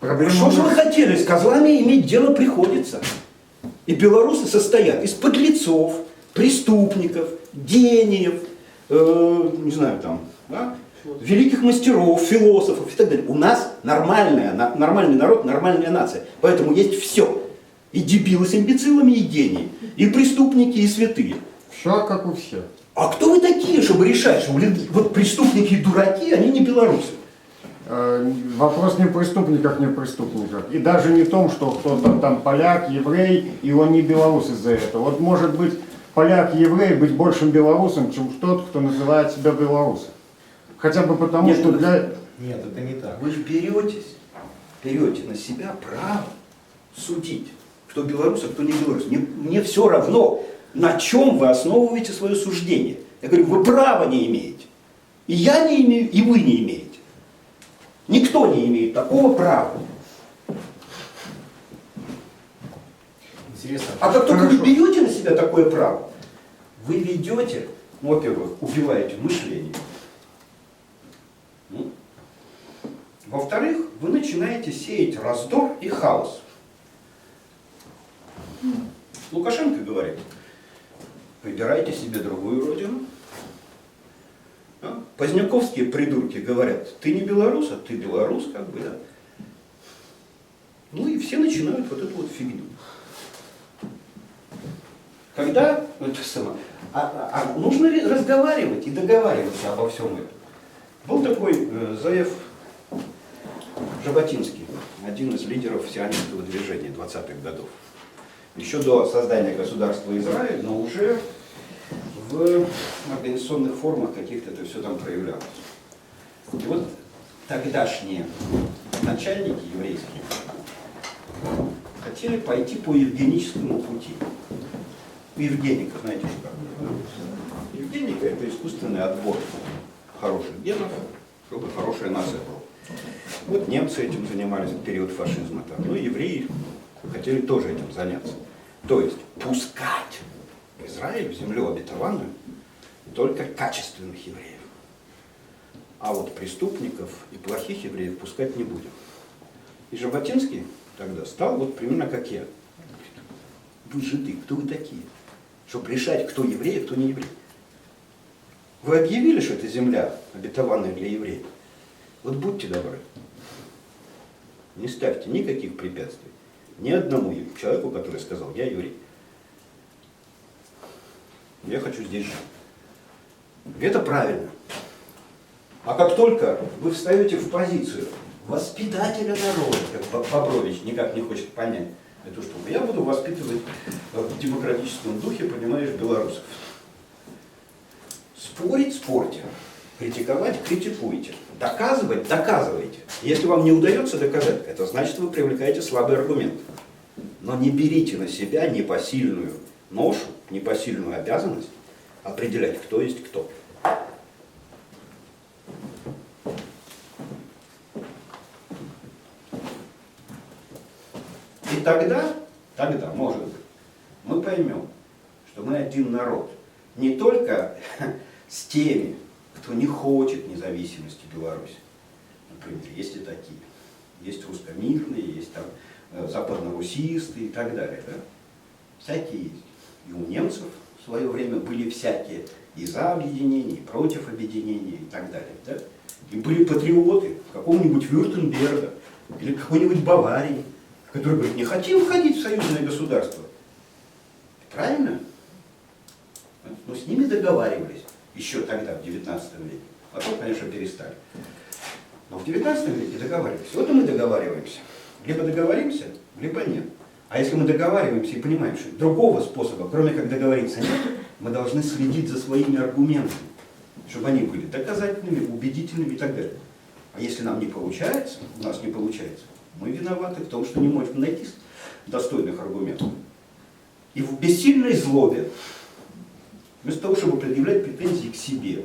S1: Что же вы хотели, с козлами иметь дело приходится. И белорусы состоят из подлецов, преступников, гениев, не знаю там, да, великих мастеров, философов и так далее. У нас нормальный народ, нормальная нация. Поэтому есть все. И дебилы с имбецилами, и гении, и преступники, и святые.
S9: Все как у всех.
S1: А кто вы такие, чтобы решать, что вот преступники и дураки, они не белорусы?
S9: Вопрос не в преступниках, не в преступниках. И даже не в том, что кто-то там поляк, еврей, и он не белорус из-за этого. Вот может быть поляк, еврей быть большим белорусом, чем тот, кто называет себя белорусом. Хотя бы потому,
S1: Нет,
S9: что для...
S4: Нет, это не так.
S1: Вы же берете на себя право судить, кто белорус, а кто не белорус. Мне все равно, на чем вы основываете свое суждение. Я говорю, вы права не имеете. И я не имею, и вы не имеете. Никто не имеет такого права.
S4: Интересно.
S1: А как только вы берете на себя такое право, вы ведете, ну, во-первых, убиваете мышление. Во-вторых, вы начинаете сеять раздор и хаос. Лукашенко говорит, выбирайте себе другую родину. Поздняковские придурки говорят, ты не белорус, а ты белорус, как бы, да. Ну и все начинают вот эту вот фигню. Когда, это самое, нужно разговаривать и договариваться обо всем этом. Был такой Заев Жаботинский, один из лидеров сионистского движения 20-х годов. Еще до создания государства Израиль, но уже в организационных формах каких-то это все там проявлялось. И вот тогдашние начальники еврейские хотели пойти по евгеническому пути. Евгеника, знаете что такое? Евгеника — это искусственный отбор хороших генов, чтобы хорошая нация была. Вот немцы этим занимались в период фашизма. Там. Ну, евреи хотели тоже этим заняться. То есть пускать в Израиль, в землю обетованную, только качественных евреев. А вот преступников и плохих евреев пускать не будем. И Жаботинский тогда стал вот примерно как я. Вы жиды, кто вы такие? Чтобы решать, кто еврей, а кто не еврей. Вы объявили, что это земля обетованная для евреев? Вот будьте добры. Не ставьте никаких препятствий ни одному человеку, который сказал: я еврей. Я хочу здесь жить. И это правильно. А как только вы встаете в позицию воспитателя народа, как Бобрович никак не хочет понять эту штуку, я буду воспитывать в демократическом духе, понимаешь, белорусов. Спорить — спорьте. Критиковать — критикуйте. Доказывать — доказывайте. Если вам не удается доказать, это значит, вы привлекаете слабый аргумент. Но не берите на себя непосильную ношу, непосильную обязанность определять, кто есть кто. И тогда, может быть, мы поймем, что мы один народ. Не только с теми, кто не хочет независимости Беларуси. Например, есть и такие. Есть русскомирные, есть там западнорусисты и так далее. Да? Всякие есть. И у немцев в свое время были всякие и за объединение, и против объединения и так далее. Да? И были патриоты какого-нибудь Вюртемберга или какой-нибудь Баварии, которые говорят: не хотим входить в союзное государство. Правильно? Но с ними договаривались еще тогда, в 19 веке. Потом, конечно, перестали. Но в 19 веке договаривались. Вот и мы договариваемся. Либо договоримся, либо нет. А если мы договариваемся и понимаем, что другого способа, кроме как договориться, нет, мы должны следить за своими аргументами, чтобы они были доказательными, убедительными и так далее. А если нам не получается, у нас не получается, мы виноваты в том, что не можем найти достойных аргументов. И в бессильной злобе, вместо того, чтобы предъявлять претензии к себе,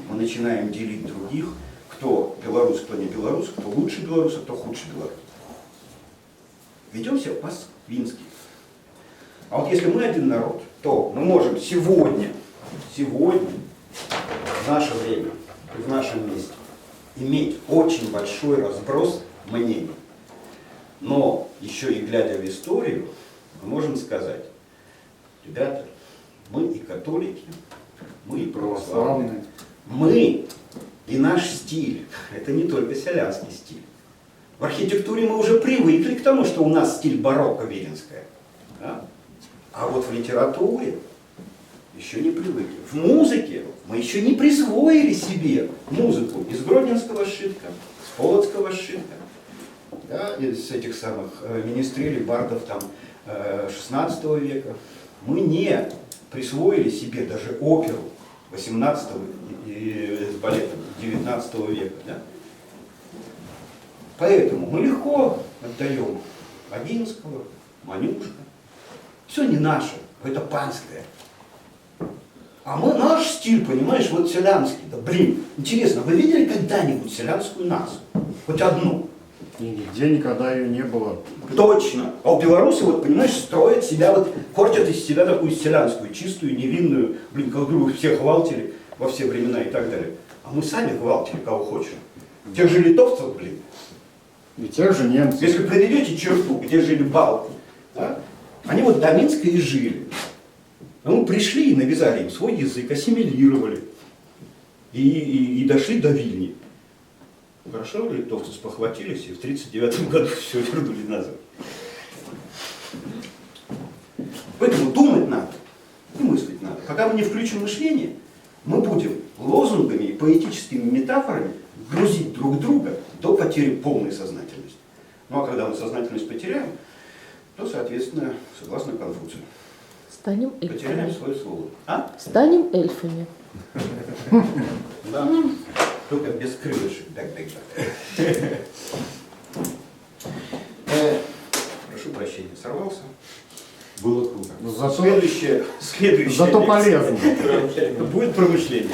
S1: мы начинаем делить других, кто белорус, кто не белорус, кто лучше белорус, а кто худше белорус. Ведем себя по-свински. А вот если мы один народ, то мы можем сегодня, в наше время, в нашем месте, иметь очень большой разброс мнений. Но еще и глядя в историю, мы можем сказать: ребята, мы и католики, мы и православные, мы и наш стиль, это не только селянский стиль. В архитектуре мы уже привыкли к тому, что у нас стиль барокко виленская. Да? А вот в литературе еще не привыкли. В музыке мы еще не присвоили себе музыку из гродненского сшитка, с полоцкого сшитка, да, из этих самых министрелей, бардов там 16 века. Мы не присвоили себе даже оперу 18 и балета 19 века. Да? Поэтому мы легко отдаем Огинского, Манюшка. Все не наше, это панское. А наш стиль, понимаешь, вот селянский. Да блин, интересно, вы видели когда-нибудь селянскую нацию? Хоть одну?
S9: И нигде никогда ее не было.
S1: Точно. А у белорусы, вот понимаешь, строят себя, вот корчат из себя такую селянскую, чистую, невинную, блин, которую всех гвалтили во все времена и так далее. А мы сами гвалтили кого хочешь. Тех же литовцев, блин.
S9: И тех же немцев.
S1: Если проведете черту, где жили балты, да, они вот до Минска и жили. А мы пришли и навязали им свой язык, ассимилировали. И дошли до Вильни. Хорошо, литовцы спохватились и в 1939 году все вернули назад. Поэтому думать надо и мыслить надо. Пока мы не включим мышление, мы будем лозунгами и поэтическими метафорами грузить друг друга до потери полной сознательности. Ну а когда мы сознательность потеряем, то, соответственно, согласно Конфуцию,
S8: Станем
S1: потеряем
S8: эльфами.
S1: свою свободу. А?
S8: Станем эльфами.
S1: Да. Только без крылышек. Прошу прощения, сорвался.
S7: Было круто.
S9: Зато,
S1: Следующее
S9: зато полезно.
S1: будет промышление.